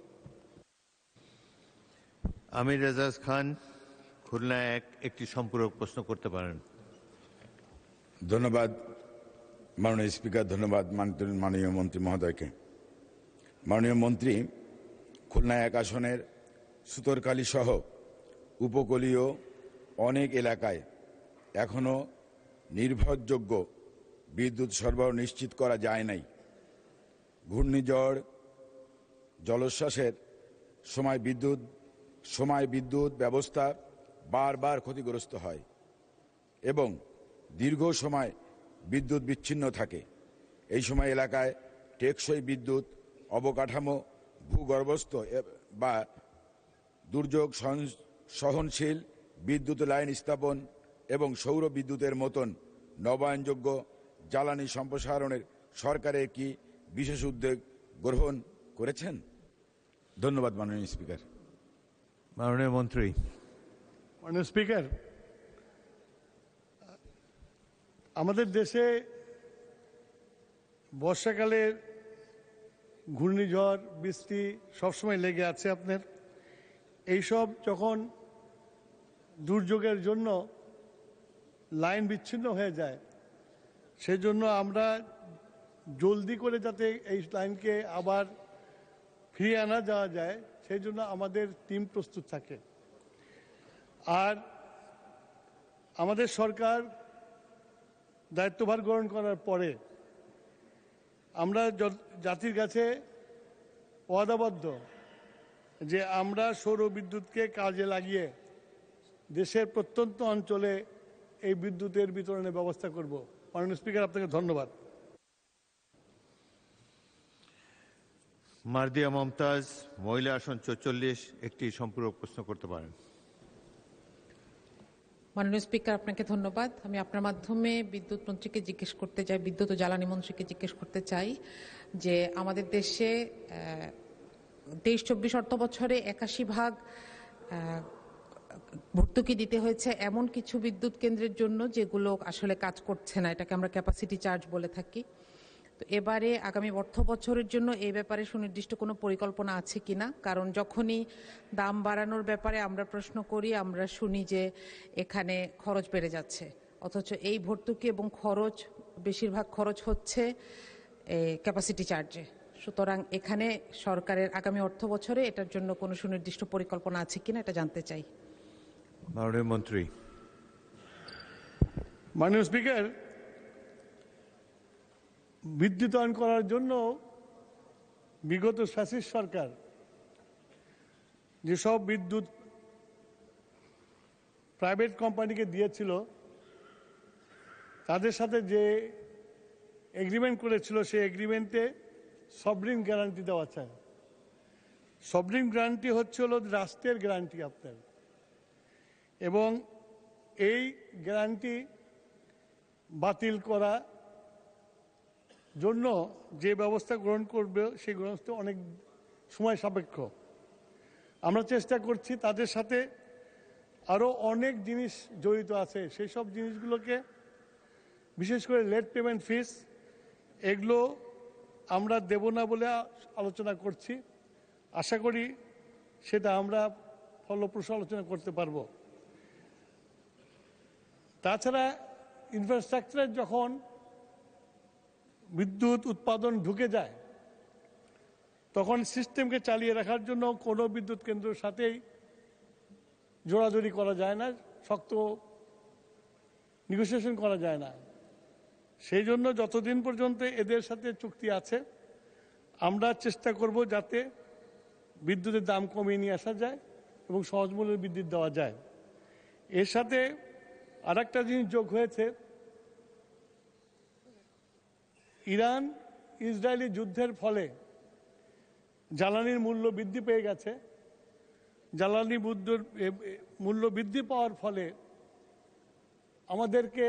আমির এজাজ খান, খুলনা একটি সম্পূরক প্রশ্ন করতে পারেন। ধন্যবাদ মাননীয় স্পিকার। ধন্যবাদ মাননীয় মন্ত্রী মহোদয়কে। মাননীয় মন্ত্রী, খুলনা 1 আসনের সুতরখালী সহ উপকূলীয় অনেক এলাকায় এখনো নির্ভরযোগ্য বিদ্যুৎ সরবরাহ নিশ্চিত করা যায় নাই। ঘূর্ণিঝড়, জলোচ্ছ্বাসের সময় বিদ্যুৎ ব্যবস্থা বারবার ক্ষতিগ্রস্ত হয় এবং দীর্ঘ সময় বিদ্যুৎ বিচ্ছিন্ন থাকে। এই সময় এলাকায় টেকসই বিদ্যুৎ অবকাঠামো, ভূগর্ভস্থ বা দুর্যোগ সহনশীল বিদ্যুৎ লাইন স্থাপন এবং সৌর বিদ্যুতের মতন নবায়নযোগ্য জ্বালানি সম্প্রসারণের সরকারের কি বিশেষ উদ্যোগ গ্রহণ করেছেন? ধন্যবাদ মাননীয় স্পিকার। মাননীয় মন্ত্রী। মাননীয় স্পিকার, আমাদের দেশে বর্ষাকালে ঘূর্ণিঝড়, বৃষ্টি সবসময় লেগে আছে। আপনার এইসব যখন দুর্যোগের জন্য লাইন বিচ্ছিন্ন হয়ে যায়, সেজন্য আমরা জলদি করে যাতে এই লাইনকে আবার ফিরিয়ে আনা যাওয়া যায়, সেই জন্য আমাদের টিম প্রস্তুত থাকে। আর আমাদের সরকার দায়িত্বভার গ্রহণ করার পরে আমরা জাতির কাছে ওয়াদাবদ্ধ যে আমরা সৌর বিদ্যুৎকে কাজে লাগিয়ে দেশের প্রত্যন্ত অঞ্চলে এই বিদ্যুতের বিতরণের ব্যবস্থা করব। মাননীয় স্পিকার, আপনাকে ধন্যবাদ। মার্দিয়া মমতাজ, মহিলা আসন 44, একটি সম্পূরক প্রশ্ন করতে পারেন। মাননীয় স্পিকার, আপনাকে ধন্যবাদ। আমি আপনার মাধ্যমে বিদ্যুৎ মন্ত্রীকে জিজ্ঞেস করতে চাই, বিদ্যুৎ ও জ্বালানি মন্ত্রীকে জিজ্ঞেস করতে চাই যে আমাদের দেশে 23-24 অর্থ বছরে 81 ভাগ ভর্তুকি দিতে হয়েছে এমন কিছু বিদ্যুৎ কেন্দ্রের জন্য যেগুলো আসলে কাজ করছে না, এটাকে আমরা ক্যাপাসিটি চার্জ বলে থাকি। তো এবারে আগামী অর্থ বছরের জন্য এই ব্যাপারে সুনির্দিষ্ট কোনো পরিকল্পনা আছে কিনা, কারণ যখনই দাম বাড়ানোর ব্যাপারে আমরা প্রশ্ন করি আমরা শুনি যে এখানে খরচ বেড়ে যাচ্ছে, অথচ এই ভর্তুকি এবং খরচ বেশিরভাগ খরচ হচ্ছে ক্যাপাসিটি চার্জে। সুতরাং এখানে সরকারের আগামী অর্থ বছরে এটার জন্য কোনো সুনির্দিষ্ট পরিকল্পনা আছে কিনা এটা জানতে চাই। মাননীয় মন্ত্রী। মাননীয় স্পিকার, বিদ্যুতায়ন করার জন্য বিগত ফ্যাসিস্ট সরকার যেসব বিদ্যুৎ প্রাইভেট কোম্পানিকে দিয়েছিল তাদের সাথে যে এগ্রিমেন্ট করেছিল সেই এগ্রিমেন্টে সবরিন গ্যারান্টি দেওয়া চায়। সবরিন গ্যারান্টি হচ্ছে হলো রাষ্ট্রের গ্যারান্টি আপনার, এবং এই গ্যারান্টি বাতিল করা জন্য যে ব্যবস্থা গ্রহণ করবে সেই ব্যবস্থা অনেক সময় সাপেক্ষ। আমরা চেষ্টা করছি তাদের সাথে আরও অনেক জিনিস জড়িত আছে, সেই সব জিনিসগুলোকে বিশেষ করে লেট পেমেন্ট ফিস এগুলো আমরা দেব না বলে আলোচনা করছি। আশা করি সেটা আমরা ফলপ্রসূ আলোচনা করতে পারবো। তাছাড়া ইনফ্রাস্ট্রাকচারে যখন বিদ্যুৎ উৎপাদন ঢুকে যায় তখন সিস্টেমকে চালিয়ে রাখার জন্য কোনো বিদ্যুৎ কেন্দ্রের সাথেই জোড়াজড়ি করা যায় না, শক্ত নেগোসিয়েশন করা যায় না। সেই জন্য যতদিন পর্যন্ত এদের সাথে চুক্তি আছে আমরা চেষ্টা করব যাতে বিদ্যুতের দাম কমিয়ে নিয়ে আসা যায় এবং সহজ মূল্যের বিদ্যুৎ দেওয়া যায়। এর সাথে আরেকটা জিনিস যোগ হয়েছে, ইরান ইসরায়েলি যুদ্ধের ফলে জ্বালানির মূল্য বৃদ্ধি পেয়ে গেছে। জ্বালানি মূল্য বৃদ্ধি পাওয়ার ফলে আমাদেরকে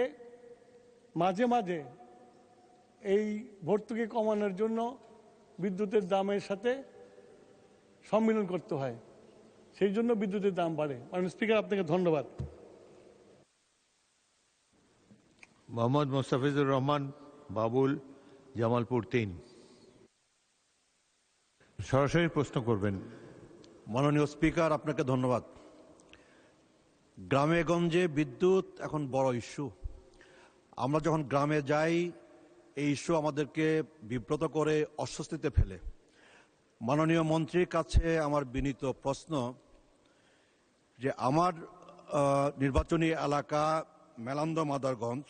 মাঝে মাঝে এই ভর্তুকি কমানোর জন্য বিদ্যুতের দামের সাথে সম্মিলন করতে হয়, সেই জন্য বিদ্যুতের দাম বাড়ে। মাননীয় স্পিকার, আপনাকে ধন্যবাদ। মোহাম্মদ মোস্তাফিজুর রহমান বাবুল, জামালপুর ৩। সরাসরি প্রশ্ন করবেন। মাননীয় স্পিকার, আপনাকে ধন্যবাদ। গ্রামে গঞ্জে বিদ্যুৎ এখন বড় ইস্যু। আমরা যখন গ্রামে যাই এই ইস্যু আমাদেরকে বিব্রত করে অস্বস্তিতে ফেলে। মাননীয় মন্ত্রীর কাছে আমার বিনীত প্রশ্ন যে আমার নির্বাচনী এলাকা মেলান্দ মাদারগঞ্জ,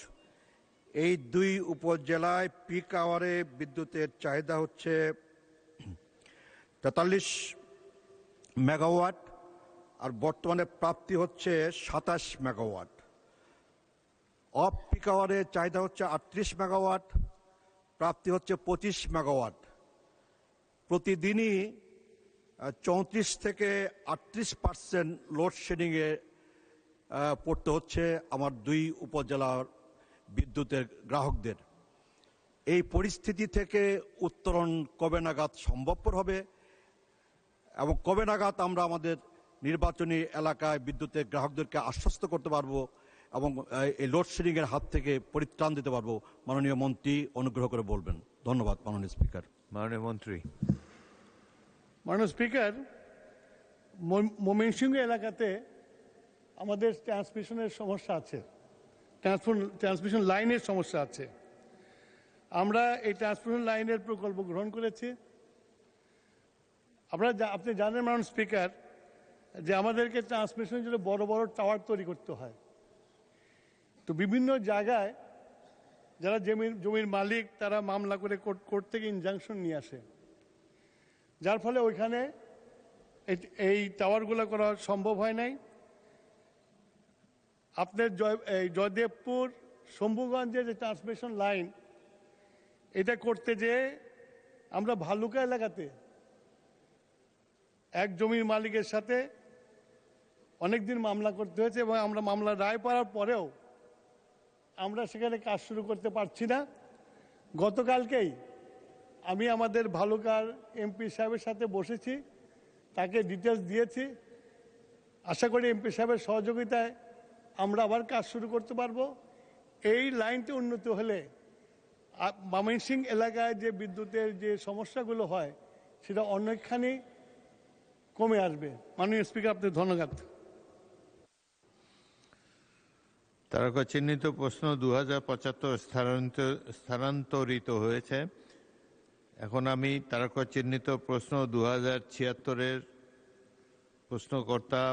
এই দুই উপজেলায় পিক আওয়ারে বিদ্যুতের চাহিদা হচ্ছে 43 মেগাওয়াট আর বর্তমানে প্রাপ্তি হচ্ছে 27 মেগাওয়াট। অফ পিক আওয়ারে চাহিদা হচ্ছে 38 মেগাওয়াট, প্রাপ্তি হচ্ছে 25 মেগাওয়াট। প্রতিদিনই 34 থেকে 38% লোডশেডিংয়ে পড়তে হচ্ছে আমার দুই উপজেলার বিদ্যুতের গ্রাহকদের। এই পরিস্থিতি থেকে উত্তরণ কবে নাগাদ সম্ভবপর হবে এবং কবে নাগাদ আমরা আমাদের নির্বাচনী এলাকায় বিদ্যুতের গ্রাহকদেরকে আশ্বস্ত করতে পারবো এবং এই লোডশেডিংয়ের হাত থেকে পরিত্রাণ দিতে পারবো? মাননীয় মন্ত্রী অনুগ্রহ করে বলবেন। ধন্যবাদ মাননীয় স্পিকার। মাননীয় মন্ত্রী। মাননীয় স্পিকার, ময়মনসিংহ এলাকাতে আমাদের ট্রান্সমিশনের সমস্যা আছে, ট্রান্সমিশন লাইনের সমস্যা আছে। আমরা এই ট্রান্সমিশন লাইনের প্রকল্প গ্রহণ করেছি। আপনি জানেন মাননীয় স্পিকার যে আমাদেরকে ট্রান্সমিশনের জন্য বড় বড় টাওয়ার তৈরি করতে হয়। তো বিভিন্ন জায়গায় যারা জমির মালিক তারা মামলা করে কোর্ট থেকে ইনজাংশন নিয়ে আসে, যার ফলে ওইখানে এই টাওয়ারগুলো করা সম্ভব হয় নাই। আপনার জয়দেবপুর শম্ভুগঞ্জের যে ট্রান্সমিশন লাইন, এটা করতে যেয়ে আমরা ভালুকা এলাকাতে এক জমির মালিকের সাথে অনেকদিন মামলা করতে হয়েছে এবং আমরা মামলা রায় পাওয়ার পরেও আমরা সেখানে কাজ শুরু করতে পারছি না। গতকালকেই আমি আমাদের ভালুকার এমপি সাহেবের সাথে বসেছি, তাকে ডিটেলস দিয়েছি আশা করি এমপি সাহেবের সহযোগিতায় আমরা আবার কাজ শুরু করতে পারবো। এই লাইনটি উন্নত হলে ময়মনসিংহ এলাকায় যে বিদ্যুতের যে সমস্যাগুলো হয় সেটা অনেকখানি কমে আসবে। মাননীয় স্পিকার, আপনাকে ধন্যবাদ। তারকা চিহ্নিত প্রশ্ন 2075 স্থানান্তরিত হয়েছে। এখন আমি তারকা চিহ্নিত প্রশ্ন 2076-এর প্রশ্নকর্তা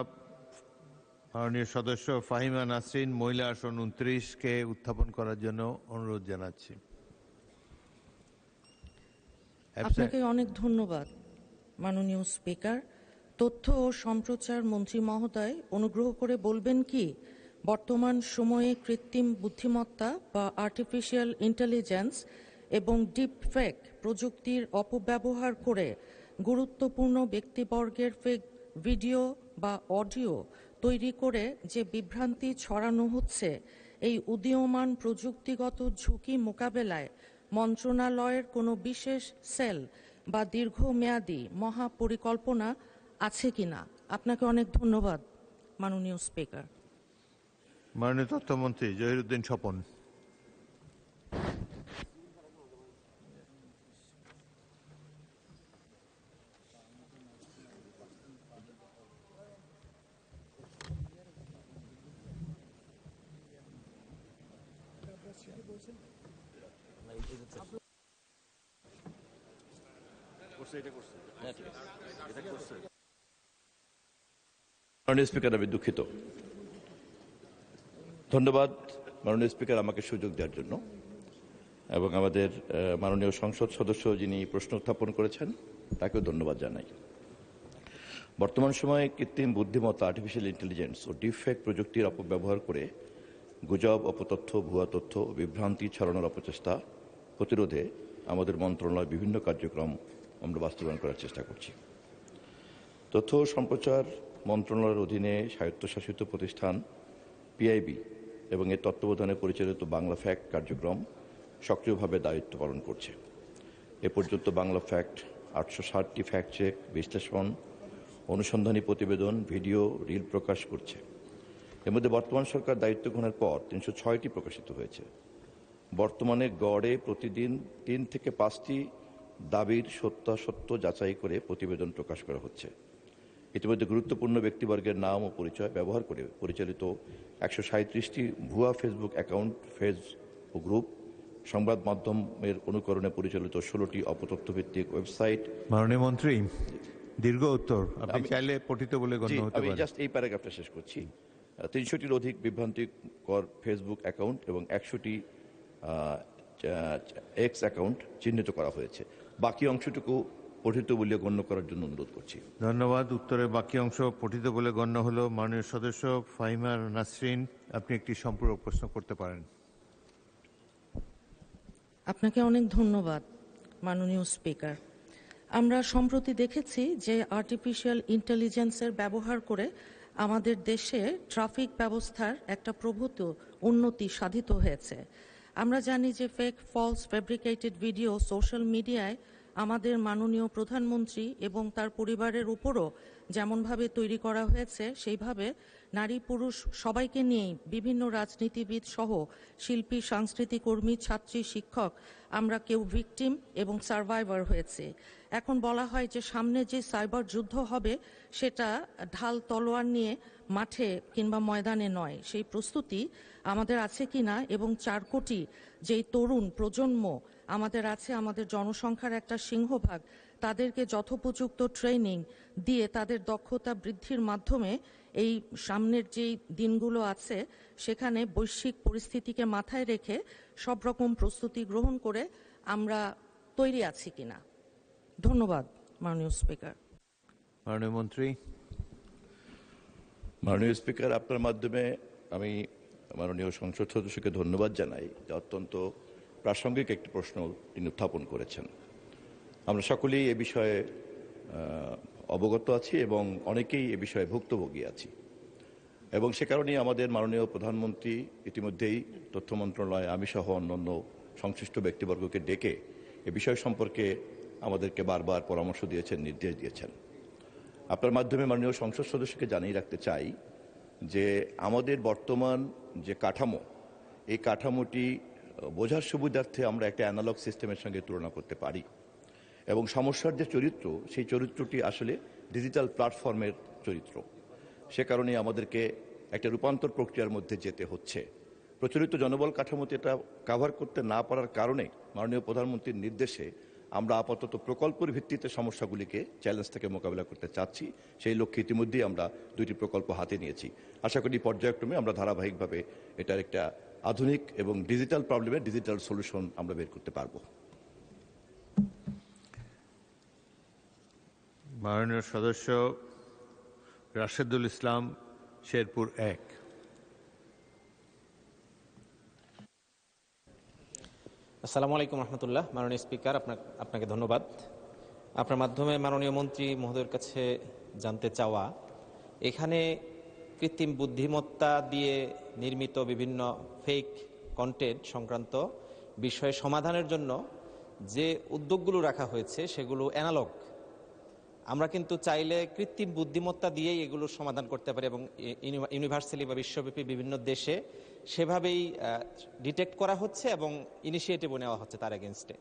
মাননীয় সদস্য ফাহিমা নাসরিন, মহিলা আসন 29-কে উত্থাপন করার জন্য অনুরোধ জানাচ্ছি। আপনাকে অনেক ধন্যবাদ মাননীয় স্পিকার। তথ্য ও সম্প্রচার মন্ত্রী মহোদয়, অনুগ্রহ করে বলবেন কি বর্তমান সময়ে কৃত্রিম বুদ্ধিমত্তা বা আর্টিফিশিয়াল ইন্টেলিজেন্স এবং ডিপ ফেক প্রযুক্তির অপব্যবহার করে গুরুত্বপূর্ণ ব্যক্তিবর্গের ফেক ভিডিও বা অডিও তৈরি করে যে বিভ্রান্তি ছড়ানো হচ্ছে, এই উদীয়মান প্রযুক্তিগত ঝুঁকি মোকাবেলায় মন্ত্রণালয়ের কোনো বিশেষ সেল বা দীর্ঘমেয়াদী মহাপরিকল্পনা আছে কিনা? আপনাকে অনেক ধন্যবাদ মাননীয় স্পিকার। মাননীয় তথ্যমন্ত্রী জহিরুদ্দিন স্বপন। মাননীয় স্পিকার, আমি দুঃখিত। ধন্যবাদ মাননীয় স্পিকার আমাকে সুযোগ দেওয়ার জন্য, এবং আমাদের মাননীয় সংসদ সদস্য যিনি প্রশ্ন উত্থাপন করেছেন তাকেও ধন্যবাদ জানাই। বর্তমান সময়ে কৃত্রিম বুদ্ধিমত্তা, আর্টিফিশিয়াল ইন্টেলিজেন্স ও ডিপফেক প্রযুক্তির অপব্যবহার করে গুজব, অপতথ্য, ভুয়া তথ্য, বিভ্রান্তি ছড়ানোর অপচেষ্টা প্রতিরোধে আমাদের মন্ত্রণালয় বিভিন্ন কার্যক্রম আমরা বাস্তবায়ন করার চেষ্টা করছি। তথ্য ও সম্প্রচার মন্ত্রণালয়ের অধীনে স্বায়ত্তশাসিত প্রতিষ্ঠান পিআইবি এবং এর তত্ত্বাবধানে পরিচালিত বাংলা ফ্যাক্ট কার্যক্রম সক্রিয়ভাবে দায়িত্ব পালন করছে। এ পর্যন্ত বাংলা ফ্যাক্ট 860টি ফ্যাক্ট চেক, বিশ্লেষণ, অনুসন্ধানী প্রতিবেদন, ভিডিও, রিল প্রকাশ করছে। এর মধ্যে বর্তমান সরকার দায়িত্ব গ্রহণের পর 306টি প্রকাশিত হয়েছে। বর্তমানে গড়ে প্রতিদিন 3 থেকে 5টি দাবির সত্যাসত্য যাচাই করে প্রতিবেদন প্রকাশ করা হচ্ছে। ইতিমধ্যে গুরুত্বপূর্ণ ব্যক্তিবর্গের নাম ও পরিচয় ব্যবহার করে পরিচালিত 137টি ভুয়া ফেসবুক অ্যাকাউন্ট, পেজ ও গ্রুপ, সংবাদ মাধ্যমের অনুকরণে পরিচালিত 16টি অপতথ্যভিত্তিক ওয়েবসাইট। মাননীয় মন্ত্রী, দীর্ঘ উত্তর আপনি চাইলে পঠিত বলে গণ্য হতে পারে। আমি জাস্ট এই প্যারাগ্রাফটা শেষ করছি। 300টির অধিক বিভ্রান্তিকর ফেসবুক অ্যাকাউন্ট এবং 100টি এক্স অ্যাকাউন্ট চিহ্নিত করা হয়েছে। বাকি অংশটুকু পঠিত বলে গণ্য করার জন্য অনুরোধ করছি। ধন্যবাদ। উত্তরের বাকি অংশ পঠিত বলে গণ্য হলো। মাননীয় সদস্য ফাহিমা নাসরিন, আপনি একটি সম্পূরক প্রশ্ন করতে পারেন। আপনাকে অনেক ধন্যবাদ মাননীয় স্পিকার। আমরা সম্প্রতি দেখেছি যে আর্টিফিশিয়াল ইন্টেলিজেন্সের ব্যবহার করে আমাদের দেশে ট্রাফিক ব্যবস্থার একটা প্রভূত উন্নতি সাধিত হয়েছে। আমরা জানি যে fake, false, fabricated video social মিডিয়ায় আমাদের মাননীয় প্রধানমন্ত্রী এবং তার পরিবারের উপরও যেমনভাবে তৈরি করা হয়েছে, সেইভাবে নারী পুরুষ সবাইকে নিয়েই বিভিন্ন রাজনীতিবিদ সহ শিল্পী, সাংস্কৃতিক কর্মী, ছাত্রী, শিক্ষক আমরা কেউ ভিকটিম এবং সার্ভাইভার হয়েছে। এখন বলা হয় যে সামনে যে সাইবার যুদ্ধ হবে সেটা ঢাল তলোয়ার নিয়ে মাঠে কিংবা ময়দানে নয়। সেই প্রস্তুতি আমাদের আছে কিনা, এবং 4 কোটি যেই তরুণ প্রজন্ম আমাদের আছে, আমাদের জনসংখ্যার একটা সিংহভাগ, তাদেরকে যথোপযুক্ত ট্রেনিং দিয়ে তাদের দক্ষতা বৃদ্ধির মাধ্যমে এই সামনের যেই দিনগুলো আছে সেখানে বৈশ্বিক পরিস্থিতিকে মাথায় রেখে সব রকম প্রস্তুতি গ্রহণ করে আমরা তৈরি আছি কিনা। ধন্যবাদ মাননীয় স্পিকার। মাননীয় মন্ত্রী। মাননীয় স্পিকার, আপনার মাধ্যমে আমি মাননীয় সংসদ সদস্যকে ধন্যবাদ জানাই যে অত্যন্ত প্রাসঙ্গিক একটি প্রশ্ন তিনি উত্থাপন করেছেন। আমরা সকলেই এ বিষয়ে অবগত আছি এবং অনেকেই এ বিষয়ে ভুক্তভোগী আছি, এবং সে কারণেই আমাদের মাননীয় প্রধানমন্ত্রী ইতিমধ্যেই তথ্য মন্ত্রণালয়, আমি সহ অন্যান্য সংশ্লিষ্ট ব্যক্তিবর্গকে ডেকে এ বিষয় সম্পর্কে আমাদেরকে বারবার পরামর্শ দিয়েছেন, নির্দেশ দিয়েছেন। আপনার মাধ্যমে মাননীয় সংসদ সদস্যকে জানিয়ে রাখতে চাই যে আমাদের বর্তমান যে কাঠামো, এই কাঠামোটি বোঝার সুবিধার্থে আমরা একটা অ্যানালগ সিস্টেমের সঙ্গে তুলনা করতে পারি এবং সমস্যার যে চরিত্র, সেই চরিত্রটি আসলে ডিজিটাল প্ল্যাটফর্মের চরিত্র। সে কারণে আমাদেরকে একটা রূপান্তর প্রক্রিয়ার মধ্যে যেতে হচ্ছে। প্রচলিত জনবল কাঠামোতে এটা কাভার করতে না পারার কারণে মাননীয় প্রধানমন্ত্রীর নির্দেশে আমরা আপাতত প্রকল্পের ভিত্তিতে সমস্যাগুলিকে চ্যালেঞ্জ থেকে মোকাবিলা করতে চাচ্ছি। সেই লক্ষ্যে ইতিমধ্যেই আমরা 2টি প্রকল্প হাতে নিয়েছি। আশা করি পর্যায়ক্রমে আমরা ধারাবাহিকভাবে এটার একটা আধুনিক এবং ডিজিটাল প্রবলেমের ডিজিটাল সলিউশন আমরা বের করতে পারব। মাননীয় সদস্য রাশেদুল ইসলাম, শেরপুর 1। আসসালামু আলাইকুম রহমতুল্লাহ। মাননীয় স্পিকার, আপনাকে ধন্যবাদ। আপনার মাধ্যমে মাননীয় মন্ত্রী মহোদয়ের কাছে জানতে চাওয়া, এখানে কৃত্রিম বুদ্ধিমত্তা দিয়ে নির্মিত বিভিন্ন ফেক কন্টেন্ট সংক্রান্ত বিষয়ে সমাধানের জন্য যে উদ্যোগগুলো রাখা হয়েছে সেগুলো অ্যানালগ। আমরা কিন্তু চাইলে কৃত্রিম বুদ্ধিমত্তা দিয়েই এগুলোর সমাধান করতে পারি এবং ইউনিভার্সালি বা বিশ্বব্যাপী বিভিন্ন দেশে সেভাবেই ডিটেক্ট করা হচ্ছে এবং ইনিশিয়েটিভও নেওয়া হচ্ছে তার এগেনস্টে।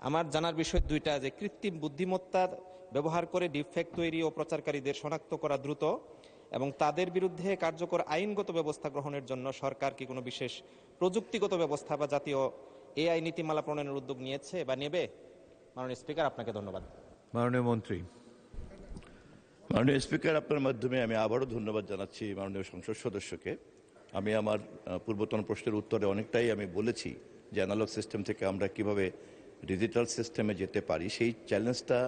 আমার জানার বিষয় 2টা, যে কৃত্রিম বুদ্ধিমত্তার ব্যবহার করে ডিপফেক তৈরি ও প্রচারকারীদের শনাক্ত করা দ্রুত এবং তাদের বিরুদ্ধে কার্যকর আইনগত ব্যবস্থা গ্রহণের জন্য সরকার কি কোনো বিশেষ প্রযুক্তিগত ব্যবস্থা বা জাতীয় এআই নীতিমালা প্রণয়নের উদ্যোগ নিয়েছে বা নেবে? মাননীয় স্পিকার, আপনাকে ধন্যবাদ। মাননীয় মন্ত্রী। মাননীয় স্পিকার, আপনার মাধ্যমে আমি আবারও ধন্যবাদ জানাচ্ছি মাননীয় সংসদ সদস্যকে। আমি আমার পূর্বতন প্রশ্নের উত্তরে অনেকটাই আমি বলেছি যে অ্যানালগ সিস্টেম থেকে আমরা কিভাবে ডিজিটাল সিস্টেমে যেতে পারি। সেই চ্যালেঞ্জটা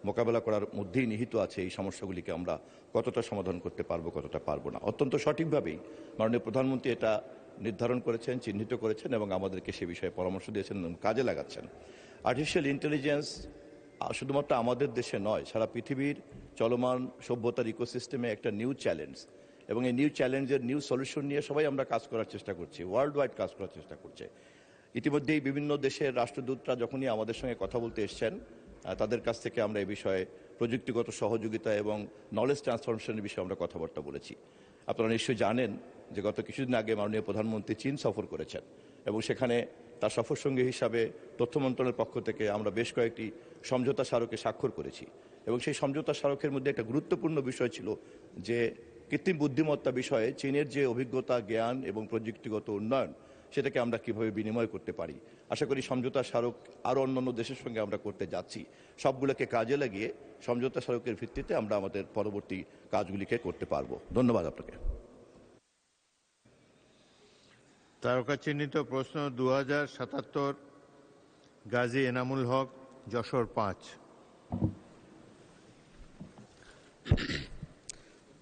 মোকাবেলা করার মধ্যেই নিহিত আছে এই সমস্যাগুলিকে আমরা কতটা সমাধান করতে পারবো, কতটা পারবো না। অত্যন্ত সঠিকভাবেই মাননীয় প্রধানমন্ত্রী এটা নির্ধারণ করেছেন, চিহ্নিত করেছেন এবং আমাদেরকে সে বিষয়ে পরামর্শ দিয়েছেন এবং কাজে লাগাচ্ছেন। আর্টিফিশিয়াল ইন্টেলিজেন্স শুধুমাত্র আমাদের দেশে নয়, সারা পৃথিবীর চলমান সভ্যতার ইকোসিস্টেমে একটা নিউ চ্যালেঞ্জ এবং এই নিউ চ্যালেঞ্জের নিউ সলিউশন নিয়ে সবাই আমরা কাজ করার চেষ্টা করছি, ওয়ার্ল্ড ওয়াইড কাজ করার চেষ্টা করছে। ইতিমধ্যেই বিভিন্ন দেশের রাষ্ট্রদূতরা যখনই আমাদের সঙ্গে কথা বলতে এসছেন, তাদের কাছ থেকে আমরা এই বিষয়ে প্রযুক্তিগত সহযোগিতা এবং নলেজ ট্রান্সফরমেশনের বিষয়ে আমরা কথাবার্তা বলেছি। আপনারা নিশ্চয়ই জানেন যে গত কিছুদিন আগে মাননীয় প্রধানমন্ত্রী চীন সফর করেছেন এবং সেখানে তার সফর সঙ্গী হিসাবে তথ্য মন্ত্রণালয়ের পক্ষ থেকে আমরা বেশ কয়েকটি সমঝোতা স্মারকে স্বাক্ষর করেছি এবং সেই সমঝোতা স্মারকের মধ্যে একটা গুরুত্বপূর্ণ বিষয় ছিল যে কৃত্রিম বুদ্ধিমত্তা বিষয়ে চীনের যে অভিজ্ঞতা, জ্ঞান এবং প্রযুক্তিগত উন্নয়ন, সেটাকে আমরা কিভাবে বিনিময় করতে পারি। আশা করি সমঝোতা স্মারক আরও অন্যান্য দেশের সঙ্গে আমরা করতে যাচ্ছি। সবগুলোকে কাজে লাগিয়ে সমঝোতা স্মারকের ভিত্তিতে আমরা আমাদের পরবর্তী কাজগুলিকে করতে পারবো। ধন্যবাদ আপনাকে। তারকা চিহ্নিত প্রশ্ন 2077, গাজী এনামুল হক, যশোর 5।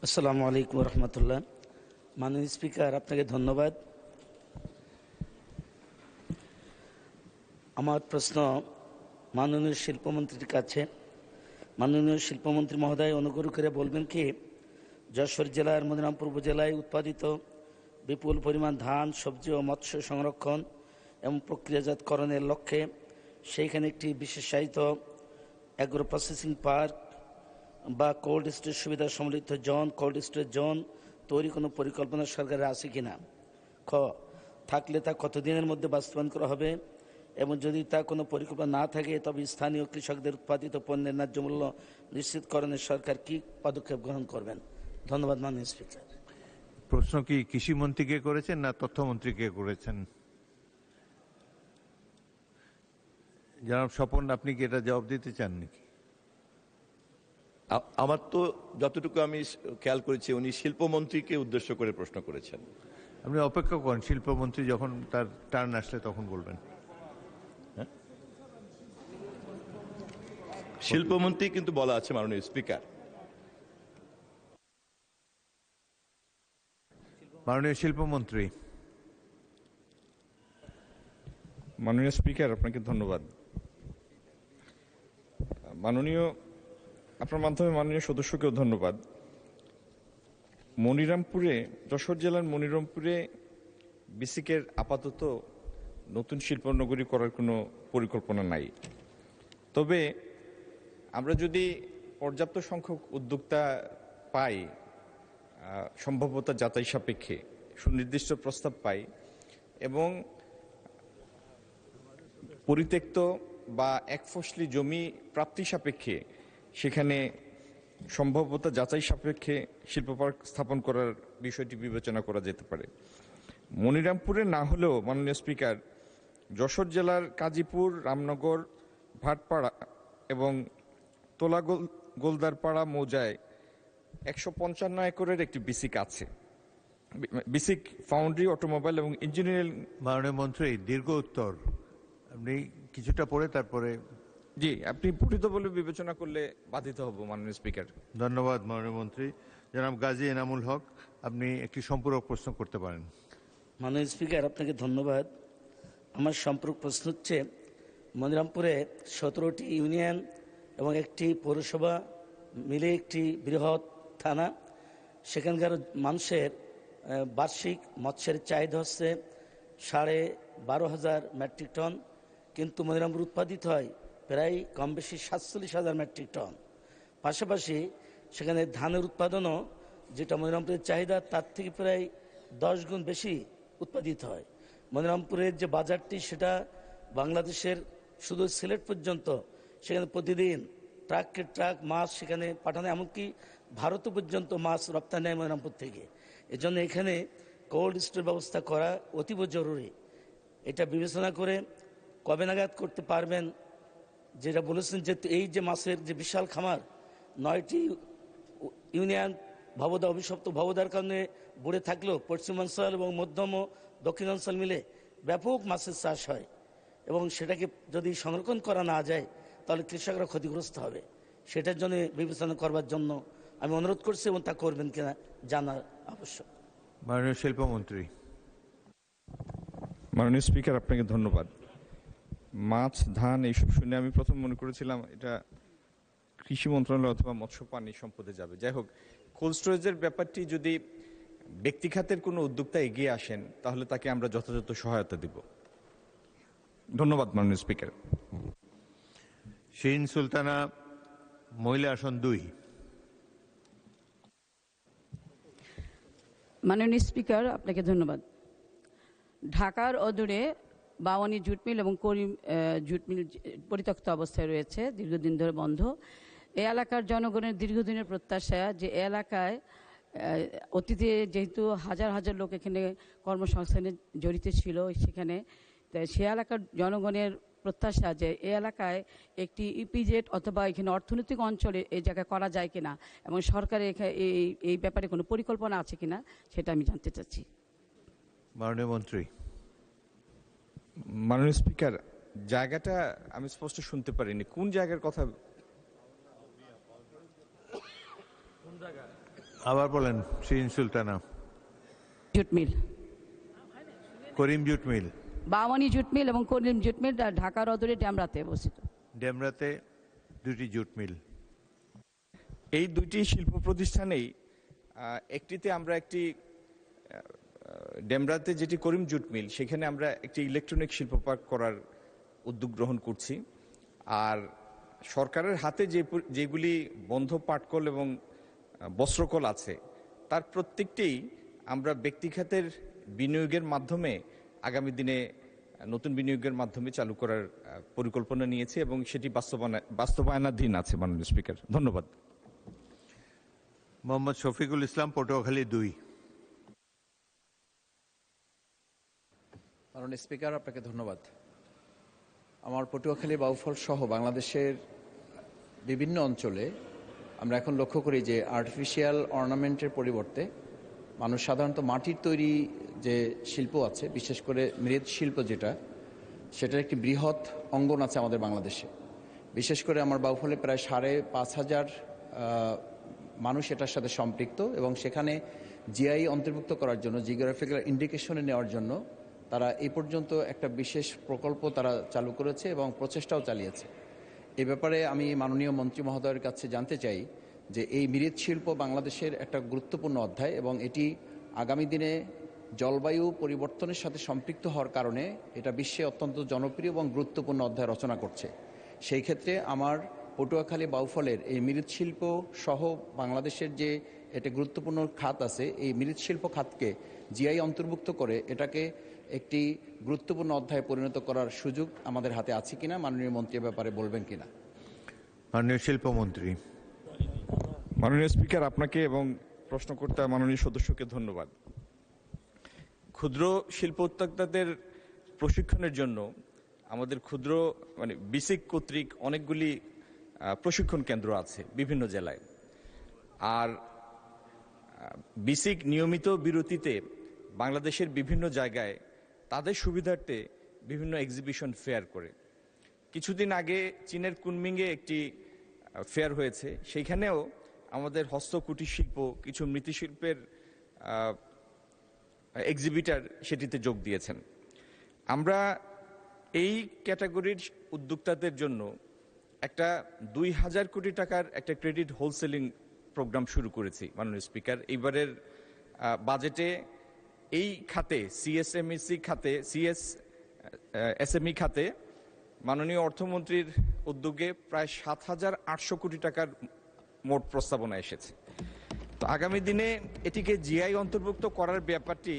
আসসালামু আলাইকুম রহমতুল্লাহ। মাননীয় স্পিকার, আপনাকে ধন্যবাদ। আমার প্রশ্ন মাননীয় শিল্পমন্ত্রীর কাছে। মাননীয় শিল্পমন্ত্রী মহোদয়, অনুগ্রহ করে বলবেন কি যশোর জেলার মনিরামপুর উপজেলায় উৎপাদিত বিপুল পরিমাণ ধান, সবজি ও মৎস্য সংরক্ষণ এবং প্রক্রিয়াজাতকরণের লক্ষ্যে সেইখানে একটি বিশেষায়িত অ্যাগ্রো প্রসেসিং পার্ক বা কোল্ড স্টোরেজ সুবিধা সম্মিলিত জোন, কোল্ড স্টোরেজ জোন তৈরি কোনো পরিকল্পনা সরকারের আছে কিনা? খ, থাকলে তা কতদিনের মধ্যে বাস্তবায়ন করা হবে এবং যদি তা কোনো পরিকল্পনা না থাকে তবে স্থানীয় কৃষকদের উৎপাদিত পণ্যের ন্যায্য মূল্য নিশ্চিতকরণে সরকার কি পদক্ষেপ গ্রহণ করবেন? ধন্যবাদ মাননীয় স্পিকার। প্রশ্ন কি কৃষিমন্ত্রীকে করেছেন না তথ্যমন্ত্রীকে করেছেন? জনাব স্বপন, আপনি কি এটা জবাব দিতে চান নাকি? আমার তো যতটুকু আমি খেয়াল করেছি উনি শিল্পমন্ত্রীকে উদ্দেশ্য করে প্রশ্ন করেছেন। আপনি অপেক্ষা করেন, শিল্পমন্ত্রী যখন তার টার্ন আসলে তখন বলবেন। শিল্পমন্ত্রী কিন্তু বলা আছে মাননীয় স্পিকার। মাননীয় শিল্পমন্ত্রী। মাননীয় স্পিকার, আপনাকে ধন্যবাদ। আপনার মাধ্যমে মাননীয় সদস্যকেও ধন্যবাদ। মনিরামপুরে, যশোর জেলার মনিরামপুরে বিসিকের আপাতত নতুন শিল্পনগরী করার কোনো পরিকল্পনা নাই। তবে আমরা যদি পর্যাপ্ত সংখ্যক উদ্যোক্তা পাই সম্ভাব্যতা যাচাই সাপেক্ষে সুনির্দিষ্ট প্রস্তাব পাই এবং পরিত্যক্ত বা একফসলি জমি প্রাপ্তি সাপেক্ষে সেখানে সম্ভাব্যতা যাচাই সাপেক্ষে শিল্প পার্ক স্থাপন করার বিষয়টি বিবেচনা করা যেতে পারে। মনিরামপুরে না হলেও মাননীয় স্পিকার যশোর জেলার কাজীপুর, রামনগর, ভাটপাড়া এবং গোলদারপাড়া মৌজায় 155 একরের একটি বিসিক আছে। বিসিক ফাউন্ড্রি, অটোমোবাইল এবং ইঞ্জিনিয়ারিং। মাননীয় মন্ত্রী, দীর্ঘ উত্তর আপনি কিছুটা পড়ে তারপরে। জি, আপনি পঠিত বলে বিবেচনা করলে বাধিত হব মাননীয় স্পিকার। ধন্যবাদ মাননীয় মন্ত্রী। জনাব গাজী এনামুল হক, আপনি একটি সম্পূরক প্রশ্ন করতে পারেন। মাননীয় স্পিকার, আপনাকে ধন্যবাদ। আমার সম্পূরক প্রশ্ন হচ্ছে, মনিরামপুরে 17টি ইউনিয়ন এবং একটি পৌরসভা মিলে একটি বৃহৎ থানা। সেখানকার মানুষের বার্ষিক মৎস্যের চাহিদা হচ্ছে 12,500 মেট্রিক টন, কিন্তু মনিরামপুর উৎপাদিত হয় প্রায় কম বেশি 47,000 মেট্রিক টন। পাশাপাশি সেখানে ধানের উৎপাদনও, যেটা মনিরামপুরের চাহিদা তার থেকে প্রায় 10 গুণ বেশি উৎপাদিত হয়। মনিরামপুরের যে বাজারটি, সেটা বাংলাদেশের শুধু সিলেট পর্যন্ত, সেখানে প্রতিদিন ট্রাককে ট্রাক মাছ সেখানে পাঠানো, এমনকি ভারত পর্যন্ত মাছ রপ্তানি হয় মনিরামপুর থেকে। এজন্য এখানে কোল্ড স্টোর ব্যবস্থা করা অতীব জরুরি। এটা বিবেচনা করে কবে নাগাদ করতে পারবেন? যেটা বলেছেন যে এই যে মাছের যে বিশাল খামার, 9টি ইউনিয়ন ভবদা, অভিশপ্ত ভবদার কারণে বুড়ে থাকলেও পশ্চিমাঞ্চল এবং মধ্যম ও দক্ষিণাঞ্চল মিলে ব্যাপক মাছের চাষ হয়, এবং সেটাকে যদি সংরক্ষণ করা না যায় তাহলে কৃষকরা ক্ষতিগ্রস্ত হবে। সেটার জন্য বিবেচনা করবার জন্য আমি অনুরোধ করছি, এবং তা করবেন কিনা জানার আবশ্যক। মাননীয় শিল্পমন্ত্রী। মাননীয় স্পিকার, আপনাকে ধন্যবাদ। মাছ, ধান এইসব শুনে আমি প্রথম মনে করেছিলাম এটা কৃষি মন্ত্রণালয় অথবা মৎস্য পানি সম্পদে যাবে। যাই হোক, কোল্ড স্টোরেজের ব্যাপারটি যদি ব্যক্তি খাতের কোনো উদ্যোক্তা এগিয়ে আসেন তাহলে তাকে আমরা যথাযথ সহায়তা দিব। ধন্যবাদ মাননীয় স্পিকার। শিরিন সুলতানা, মহিলা আসন 2। মাননীয় স্পিকার, আপনাকে ধন্যবাদ। ঢাকার অদূরে বাওয়ানি জুট মিল এবং করিম জুট মিল পরিত্যক্ত অবস্থায় রয়েছে, দীর্ঘদিন ধরে বন্ধ। এই এলাকার জনগণের দীর্ঘদিনের প্রত্যাশা যে এলাকায় অতীতে যেহেতু হাজার হাজার লোক এখানে কর্মসংস্থানে জড়িত ছিল, সেখানে সে এলাকার জনগণের প্রত্যাশা যে এই এলাকায় একটি ইপিজেড অথবা এখানে অর্থনৈতিক অঞ্চলে এই জায়গায় করা যায় কিনা, এবং সরকারের এই ব্যাপারে কোনো পরিকল্পনা আছে কিনা সেটা আমি জানতে চাচ্ছি। মাননীয় মন্ত্রী। মাননীয় স্পিকার, জায়গাটা আমি স্পষ্ট শুনতে পারিনি, কোন জায়গার কথা? আবার বলেন। Shirin Sultana. Jute mill, Karim jute mill. Bawani jute mill এবং করিম জুট মিল ঢাকার অদূরে ডেমরাতে অবস্থিত। ডেমরাতে 2টি জুট মিল। এই 2টি শিল্প প্রতিষ্ঠানেই একটিতে আমরা একটি ডেমরাতে যেটি করিম জুট মিল, সেখানে আমরা একটি ইলেকট্রনিক শিল্প পার্ক করার উদ্যোগ গ্রহণ করছি। আর সরকারের হাতে যেগুলি বন্ধ পাটকল এবং বস্ত্রকল আছে, তার প্রত্যেকটিই আমরা ব্যক্তি খাতের বিনিয়োগের মাধ্যমে আগামী দিনে নতুন বিনিয়োগের মাধ্যমে চালু করার পরিকল্পনা নিয়েছে এবং সেটি বাস্তবায়নাধীন আছে মাননীয় স্পিকার। ধন্যবাদ। মোহাম্মদ শফিকুল ইসলাম, পটুয়াখালী 2। মাননীয় স্পিকার, আপনাকে ধন্যবাদ। আমার পটুয়াখালী, বাউফল সহ বাংলাদেশের বিভিন্ন অঞ্চলে আমরা এখন লক্ষ্য করি যে আর্টিফিশিয়াল অর্নামেন্টের পরিবর্তে মানুষ সাধারণত মাটির তৈরি যে শিল্প আছে, বিশেষ করে মৃৎশিল্প যেটা, সেটার একটি বৃহৎ অঙ্গন আছে আমাদের বাংলাদেশে। বিশেষ করে আমার বাউফলে প্রায় 5,500 মানুষ এটার সাথে সম্পৃক্ত, এবং সেখানে জিআই অন্তর্ভুক্ত করার জন্য, জিওগ্রাফিক্যাল ইন্ডিকেশনে নেওয়ার জন্য তারা এই পর্যন্ত একটা বিশেষ প্রকল্প তারা চালু করেছে এবং প্রচেষ্টাও চালিয়েছে। এ ব্যাপারে আমি মাননীয় মন্ত্রী মহোদয়ের কাছে জানতে চাই যে এই মৃৎশিল্প বাংলাদেশের একটা গুরুত্বপূর্ণ অধ্যায়, এবং এটি আগামী দিনে জলবায়ু পরিবর্তনের সাথে সম্পৃক্ত হওয়ার কারণে এটা বিশ্বে অত্যন্ত জনপ্রিয় এবং গুরুত্বপূর্ণ অধ্যায় রচনা করছে। সেই ক্ষেত্রে আমার পটুয়াখালী বাউফলের এই মৃৎশিল্প সহ বাংলাদেশের যে একটা গুরুত্বপূর্ণ খাত আছে, এই মৃৎশিল্প খাতকে জিআই অন্তর্ভুক্ত করে এটাকে একটি গুরুত্বপূর্ণ অধ্যায়ে পরিণত করার সুযোগ আমাদের হাতে আছে কিনা, মাননীয় মন্ত্রী এ ব্যাপারে বলবেন কিনা? মাননীয় শিল্পমন্ত্রী। মাননীয় স্পিকার, আপনাকে এবং প্রশ্নকর্তা মাননীয় সদস্যকে ধন্যবাদ। ক্ষুদ্র শিল্প উদ্যোক্তাদের প্রশিক্ষণের জন্য আমাদের ক্ষুদ্র বিসিক কর্তৃক অনেকগুলি প্রশিক্ষণ কেন্দ্র আছে বিভিন্ন জেলায়। আর বিসিক নিয়মিত বিরতিতে বাংলাদেশের বিভিন্ন জায়গায় তাদের সুবিধার্থে বিভিন্ন এক্সিবিশন ফেয়ার করে। কিছুদিন আগে চীনের কুনমিংয়ে একটি ফেয়ার হয়েছে, সেইখানেও আমাদের হস্তকুটির শিল্প, কিছু মৃৎশিল্পের এক্সিবিটার সেটিতে যোগ দিয়েছেন। আমরা এই ক্যাটাগরির উদ্যোক্তাদের জন্য একটা ২,০০০ কোটি টাকার একটা ক্রেডিট হোলসেলিং প্রোগ্রাম শুরু করেছি মাননীয় স্পিকার। এইবারের বাজেটে এই খাতে এসএমই খাতে মাননীয় অর্থমন্ত্রীর উদ্যোগে প্রায় ৭,৮০০ কোটি টাকার মোট প্রস্তাবনা এসেছে। তো আগামী দিনে এটিকে জিআই অন্তর্ভুক্ত করার ব্যাপারটি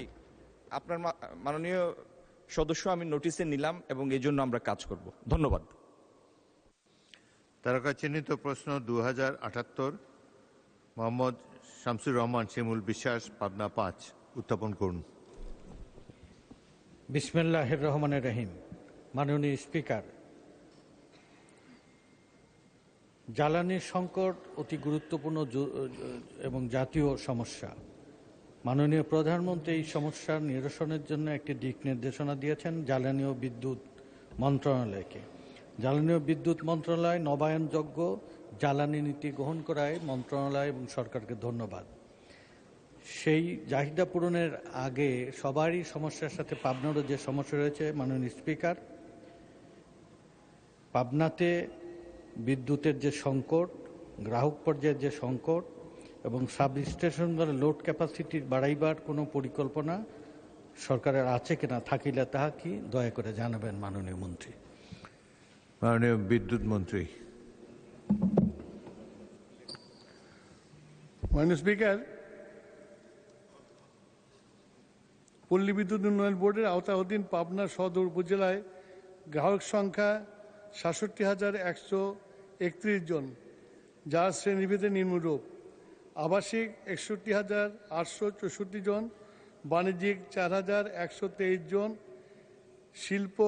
আপনার মাননীয় সদস্য আমি নোটিশে নিলাম এবং এই জন্য আমরা কাজ করব। ধন্যবাদ। তারকা চিহ্নিত প্রশ্ন 2078 মোহাম্মদ শামসুর রহমান শিমুল বিশ্বাস, পাবনা 5, উত্থাপন করুন। বিসমিল্লাহির রহমানির রহিম। মাননীয় স্পিকার, জ্বালানির সংকট অতি গুরুত্বপূর্ণ এবং জাতীয় সমস্যা। মাননীয় প্রধানমন্ত্রী এই সমস্যার নিরসনের জন্য একটি দিক নির্দেশনা দিয়েছেন জ্বালানি ও বিদ্যুৎ মন্ত্রণালয়কে। জ্বালানি ও বিদ্যুৎ মন্ত্রণালয় নবায়নযোগ্য জ্বালানি নীতি গ্রহণ করায় মন্ত্রণালয় এবং সরকারকে ধন্যবাদ। সেই চাহিদা পূরণের আগে সবারই সমস্যার সাথে পাবনারও যে সমস্যা রয়েছে, মাননীয় স্পিকার, পাবনাতে বিদ্যুতের যে সংকট, গ্রাহক পর্যায়ের যে সংকট এবং সাব স্টেশনগুলোর লোড ক্যাপাসিটি বাড়াইবার কোনো পরিকল্পনা সরকারের আছে কিনা, থাকিলে তাহা কি দয়া করে জানাবেন মাননীয় মন্ত্রী। মাননীয় বিদ্যুৎ মন্ত্রী। মাননীয় স্পিকার, পল্লী বিদ্যুৎ উন্নয়ন বোর্ডের আওতাধীন পাবনা সদর উপজেলায় গ্রাহক সংখ্যা ৬৭,১৩১ জন, যার শ্রেণীভেদে নিম্নরূপ: আবাসিক ৬১,৮৬৪ জন, বাণিজ্যিক ৪,১২৩ জন, শিল্প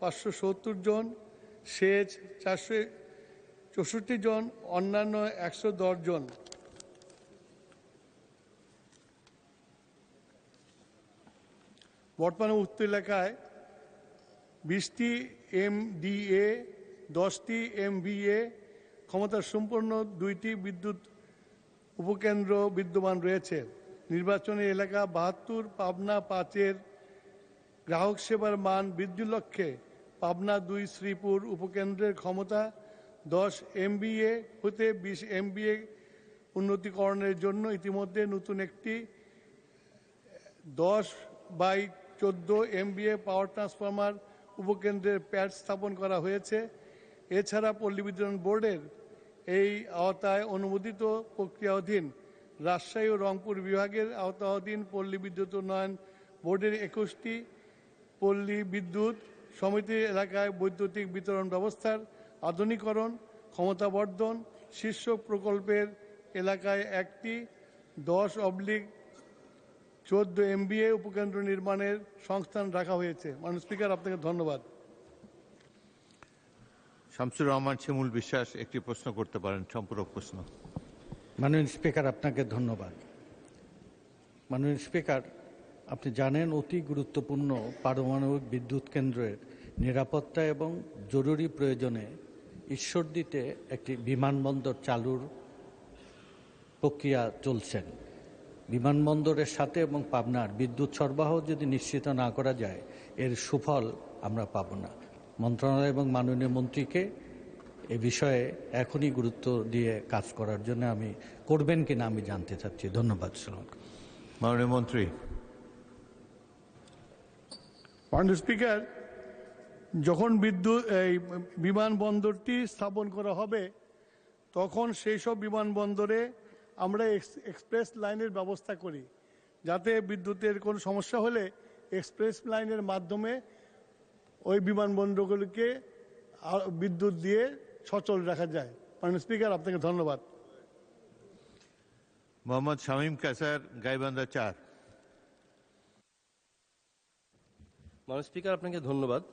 ৫৭০ জন, সেচ ৪৬৪ জন, অন্যান্য ১১০ জন। বর্তমানে উক্ত এলাকায় 20টি MDA, 10টি MVA ক্ষমতা সম্পন্ন 2টি বিদ্যুৎ উপকেন্দ্র বিদ্যমান রয়েছে। নির্বাচনী এলাকা 72 পাবনা 5-এর গ্রাহক সেবার মান বৃদ্ধির লক্ষ্যে পাবনা 2 শ্রীপুর উপকেন্দ্রের ক্ষমতা 10 MVA হতে 20 MVA উন্নতিকরণের জন্য ইতিমধ্যে নতুন একটি 10/14 MVA পাওয়ার ট্রান্সফরমার উপকেন্দ্রের প্যাড স্থাপন করা হয়েছে। এছাড়া পল্লী বিদ্যুৎ বোর্ডের এই আওতায় অনুমোদিত প্রক্রিয়াধীন রাজশাহী ও রংপুর বিভাগের আওতাধীন পল্লী বিদ্যুৎ উন্নয়ন বোর্ডের 21টি পল্লী বিদ্যুৎ সমিতির এলাকায় বৈদ্যুতিক বিতরণ ব্যবস্থার আধুনিকরণ, ক্ষমতাবর্ধন শীর্ষক প্রকল্পের এলাকায় একটি 10/14 MVA উপকেন্দ্র নির্মাণের সংস্থান রাখা হয়েছে। মাননীয় স্পিকার, আপনাকে ধন্যবাদ। শামসুর রহমান শিমুল বিশ্বাস একটি প্রশ্ন করতে পারেন, সম্পূরক প্রশ্ন। মাননীয় স্পিকার, আপনাকে ধন্যবাদ। মাননীয় স্পিকার, আপনি জানেন অতি গুরুত্বপূর্ণ পারমাণবিক বিদ্যুৎ কেন্দ্রের নিরাপত্তা এবং জরুরি প্রয়োজনে ঈশ্বরদীতে একটি বিমানবন্দর চালুর প্রক্রিয়া চলছেন। বিমানবন্দরের সাথে এবং পাবনার বিদ্যুৎ সরবরাহ যদি নিশ্চিত না করা যায়, এর সুফল আমরা পাব না। মন্ত্রণালয় এবং মাননীয় মন্ত্রীকে এ বিষয়ে এখনই গুরুত্ব দিয়ে কাজ করার জন্য আমি করবেন কিনা আমি জানতে চাচ্ছি। ধন্যবাদ। মাননীয় মন্ত্রী। মাননীয় স্পিকার, যখন এই বিমানবন্দরটি স্থাপন করা হবে তখন সেই সব বিমানবন্দরে আমরা এক্সপ্রেস লাইনের ব্যবস্থা করি, যাতে বিদ্যুতের কোনো সমস্যা হলে এক্সপ্রেস লাইনের মাধ্যমে ওই বিমানবন্দরগুলিকে বিদ্যুৎ দিয়ে সচল রাখা যায়। মাননীয় স্পিকার, আপনাকে ধন্যবাদ। মোহাম্মদ শামীম কাসার, গাইবান্ধা 4। মাননীয় স্পিকার, আপনাকে ধন্যবাদ।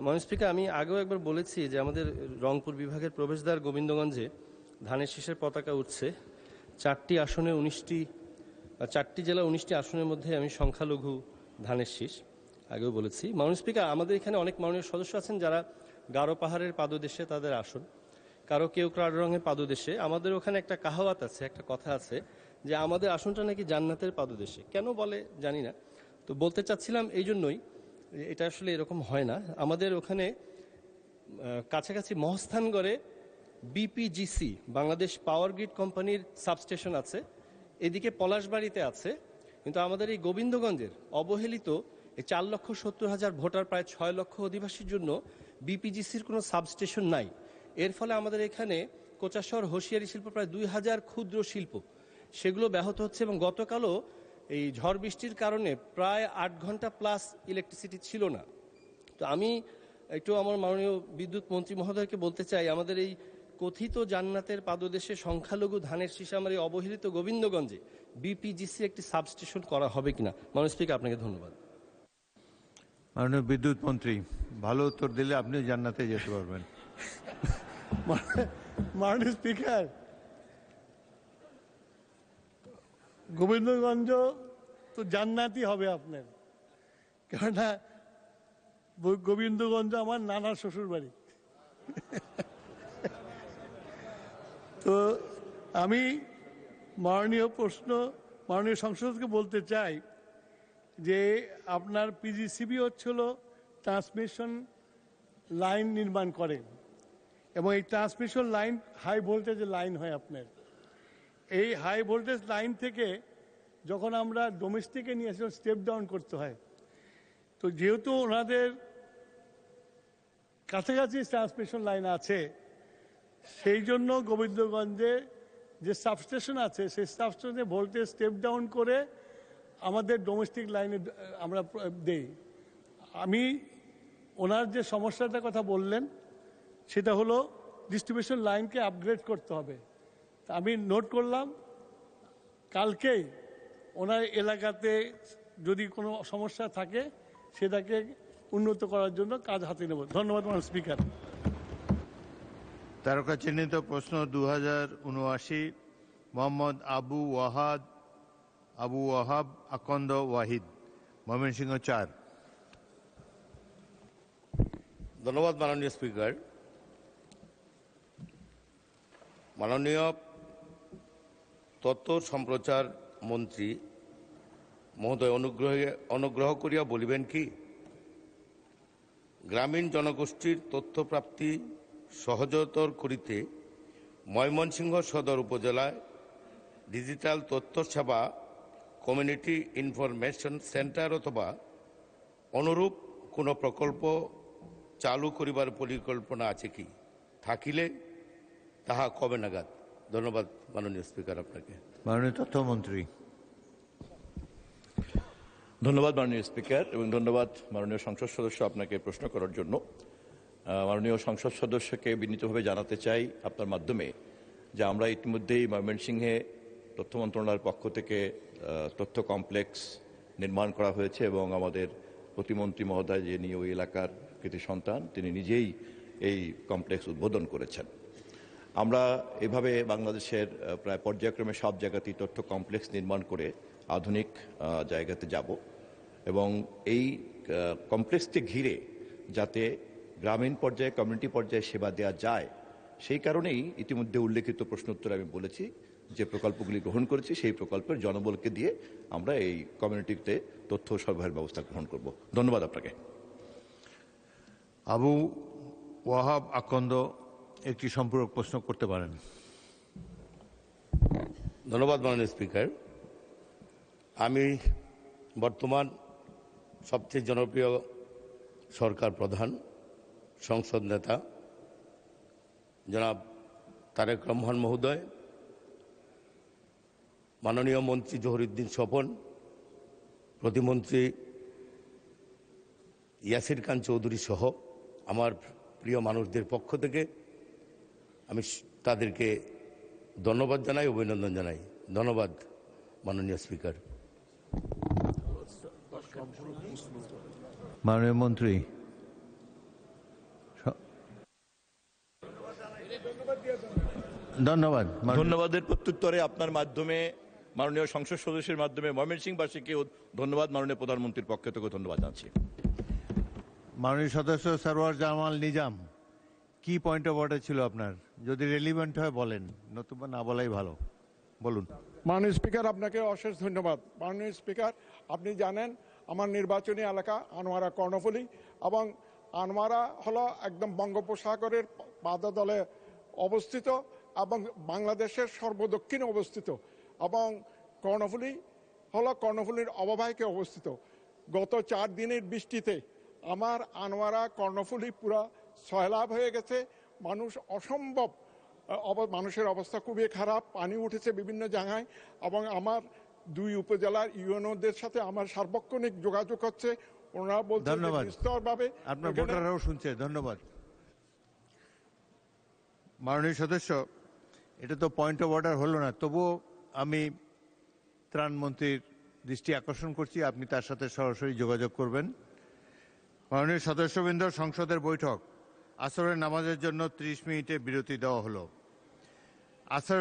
মাননীয় স্পিকার, আমি আগেও একবার বলেছি যে আমাদের রংপুর বিভাগের প্রবেশদ্বার গোবিন্দগঞ্জে ধানের শীষের পতাকা উঠছে। 4টি জেলা 19টি আসনের মধ্যে আমি সংখ্যালঘু ধানের শীষ, আগেও বলেছি। মাননীয় স্পিকার, আমাদের এখানে অনেক মাননীয় সদস্য আছেন যারা গারো পাহাড়ের পাদদেশে তাদের আসন, কেউ কালো রঙের পাদদেশে। আমাদের ওখানে একটা কাহাওয়াত আছে, একটা কথা আছে যে আমাদের আসনটা নাকি জান্নাতের পাদদেশে। কেন বলে জানি না, তো বলতে চাচ্ছিলাম এই জন্যই, এটা আসলে এরকম হয় না। আমাদের ওখানে কাছাকাছি মহস্থানগড়ে বিপিজিসি বাংলাদেশ পাওয়ার গ্রিড কোম্পানির সাবস্টেশন আছে, এদিকে পলাশবাড়িতে আছে, কিন্তু আমাদের এই গোবিন্দগঞ্জের অবহেলিত এই 4,70,000 ভোটার, প্রায় 6 লক্ষ অধিবাসীর জন্য বিপিজিসির কোনো সাবস্টেশন নাই। এর ফলে আমাদের এখানে কোচাশহর হোসিয়ারি শিল্প প্রায় 2000 ক্ষুদ্র শিল্প, সেগুলো ব্যাহত হচ্ছে। এবং গতকালও এই ঝড় বৃষ্টির কারণে প্রায় 8 ঘন্টা প্লাস ইলেকট্রিসিটি ছিল না। তো আমি একটু আমার মাননীয় বিদ্যুৎ মন্ত্রী মহোদয়কে বলতে চাই, আমাদের এই কথিত জান্নাতের পাদদেশে সংখ্যালঘু ধানের শীষ আমার এই অবহেলিত গোবিন্দগঞ্জে বিপিজিসি একটি সাবস্টেশন করা হবে কিনা। মাননীয় স্পিকার, আপনাকে ধন্যবাদ। মাননীয় বিদ্যুৎ মন্ত্রী, ভালো উত্তর দিলে আপনি জান্নাতে যেতে পারবেন। মাননীয় স্পিকার, গোবিন্দগঞ্জ তো জান্নাতই হবে আপনার, কেননা গোবিন্দগঞ্জ আমার নানার শ্বশুর বাড়ি। তো আমি মাননীয় সংসদকে বলতে চাই যে আপনার পিজিসিবি হচ্ছিল ট্রান্সমিশন লাইন নির্মাণ করে, এবং এই ট্রান্সমিশন লাইন হাই ভোল্টেজের লাইন হয় আপনার। এই হাই ভোল্টেজ লাইন থেকে যখন আমরা ডোমেস্টিকে নিয়ে এসে স্টেপ ডাউন করতে হয়, তো যেহেতু ওনাদের কাছাকাছি ট্রান্সমিশন লাইন আছে, সেই জন্য গোবিন্দগঞ্জে যে সাবস্টেশন আছে সেই সাবস্টেশনে ভোল্টেজ স্টেপ ডাউন করে আমাদের ডোমেস্টিক লাইনে আমরা দেই। আমি ওনার যে সমস্যাটার কথা বললেন সেটা হলো ডিস্ট্রিবিউশন লাইনকে আপগ্রেড করতে হবে। আমি নোট করলাম, কালকেই ওনার এলাকাতে যদি কোনো সমস্যা থাকে সেটাকে উন্নত করার জন্য কাজ হাতে নেব। ধন্যবাদ মাননীয় স্পিকার। তারকা চিহ্নিত প্রশ্ন 2079, মোহাম্মদ আবু ওয়াহাব আকন্দ ওয়াহিদ, ময়মনসিংহ 4। ধন্যবাদ মাননীয় স্পিকার। মাননীয় তথ্য সম্প্রচার মন্ত্রী মহোদয়, অনুগ্রহ করিয়া বলিবেন কি, গ্রামীণ জনগোষ্ঠীর তথ্যপ্রাপ্তি সহজতর করিতে ময়মনসিংহ সদর উপজেলায় ডিজিটাল তথ্য সেবা কমিউনিটি ইনফরমেশন সেন্টার অথবা অনুরূপ কোনো প্রকল্প চালু করিবার পরিকল্পনা আছে কি? থাকিলে তাহা কবে নাগাদ? ধন্যবাদ মাননীয় স্পিকার আপনাকে। মাননীয় তথ্যমন্ত্রী। ধন্যবাদ মাননীয় স্পিকার, এবং ধন্যবাদ মাননীয় সংসদ সদস্য আপনাকে প্রশ্ন করার জন্য। মাননীয় সংসদ সদস্যকে বিনীতভাবে জানাতে চাই আপনার মাধ্যমে যে আমরা ইতিমধ্যেই ময়মনসিংহে তথ্য মন্ত্রণালয়ের পক্ষ থেকে তথ্য কমপ্লেক্স নির্মাণ করা হয়েছে, এবং আমাদের প্রতিমন্ত্রী মহোদয়, যিনি ওই এলাকার কৃতি সন্তান, তিনি নিজেই এই কমপ্লেক্স উদ্বোধন করেছেন। আমরা এভাবে বাংলাদেশের প্রায় পর্যায়ক্রমে সব জায়গাতেই তথ্য কমপ্লেক্স নির্মাণ করে আধুনিক জায়গাতে যাব, এবং এই কমপ্লেক্সকে ঘিরে যাতে গ্রামীণ পর্যায়ে, কমিউনিটি পর্যায়ে সেবা দেওয়া যায়, সেই কারণেই ইতিমধ্যে উল্লেখিত প্রশ্নোত্তরে আমি বলেছি যে প্রকল্পগুলি গ্রহণ করেছি, সেই প্রকল্পের জনবলকে দিয়ে আমরা এই কমিউনিটিতে তথ্য সরবরাহের ব্যবস্থা গ্রহণ করব। ধন্যবাদ আপনাকে। আবু ওয়াহাব আকন্দ একটি সম্পূরক প্রশ্ন করতে পারেন। ধন্যবাদ মাননীয় স্পিকার। আমি বর্তমান সবচেয়ে জনপ্রিয় সরকার প্রধান, সংসদ নেতা জনাব তারেক রহমান মহোদয়, মাননীয় মন্ত্রী জহিরুদ্দিন স্বপন, প্রতিমন্ত্রী ইয়াসির খান চৌধুরী সহ আমার প্রিয় মানুষদের পক্ষ থেকে আমি তাদেরকে ধন্যবাদ জানাই, অভিনন্দন জানাই। ধন্যবাদ মাননীয় স্পিকার। মাননীয় মন্ত্রী, ধন্যবাদ। ধন্যবাদের প্রত্যুত্তরে আপনার মাধ্যমে মাননীয় সংসদ সদস্যের মাধ্যমে ময়মনসিংহবাসীকেও ধন্যবাদ, মাননীয় প্রধানমন্ত্রীর পক্ষ থেকে ধন্যবাদ জানাচ্ছি। মাননীয় সদস্য সরওয়ার জামাল নিজাম, কি পয়েন্ট অফ অর্ডার ছিল আপনার? যদি রেলিভেন্ট হয় বলেন, নতুবা না বলাই ভালো। বলুন। মাননীয় স্পিকার, আপনাকে অশেষ ধন্যবাদ। মাননীয় স্পিকার, আপনি জানেন আমার নির্বাচনী এলাকা আনোয়ারা কর্ণফুলী, এবং আনোয়ারা হলো একদম বঙ্গোপসাগরের পাদতলে অবস্থিত এবং বাংলাদেশের সর্বদক্ষিণে অবস্থিত, এবং কর্ণফুলী হলো কর্ণফুলীর অববাহিকায় অবস্থিত। গত 4 দিনের বৃষ্টিতে আমার আনোয়ারা কর্ণফুলী পুরা সয়লাভ হয়ে গেছে। মানুষ অসম্ভব, মানুষের অবস্থা খুবই খারাপ, পানি উঠেছে বিভিন্ন জায়গায়, এবং আমার 2 উপজেলার ইউএনওদের সাথে আমার সার্বক্ষণিক যোগাযোগ হচ্ছে। ওনারা বলছেন ধন্যবাদ। বিস্তরভাবে আপনার ভোটাররাও শুনছে। ধন্যবাদ। মাননীয় সদস্য, এটা তো পয়েন্ট অফ অর্ডার হলো না, তবুও আমি ত্রাণমন্ত্রীর দৃষ্টি আকর্ষণ করছি, আপনি তার সাথে সরাসরি যোগাযোগ করবেন। মাননীয় সদস্যবৃন্দ, সংসদের বৈঠক আসরের নামাজের জন্য 30 মিনিটের বিরতি দেওয়া হলো। আসর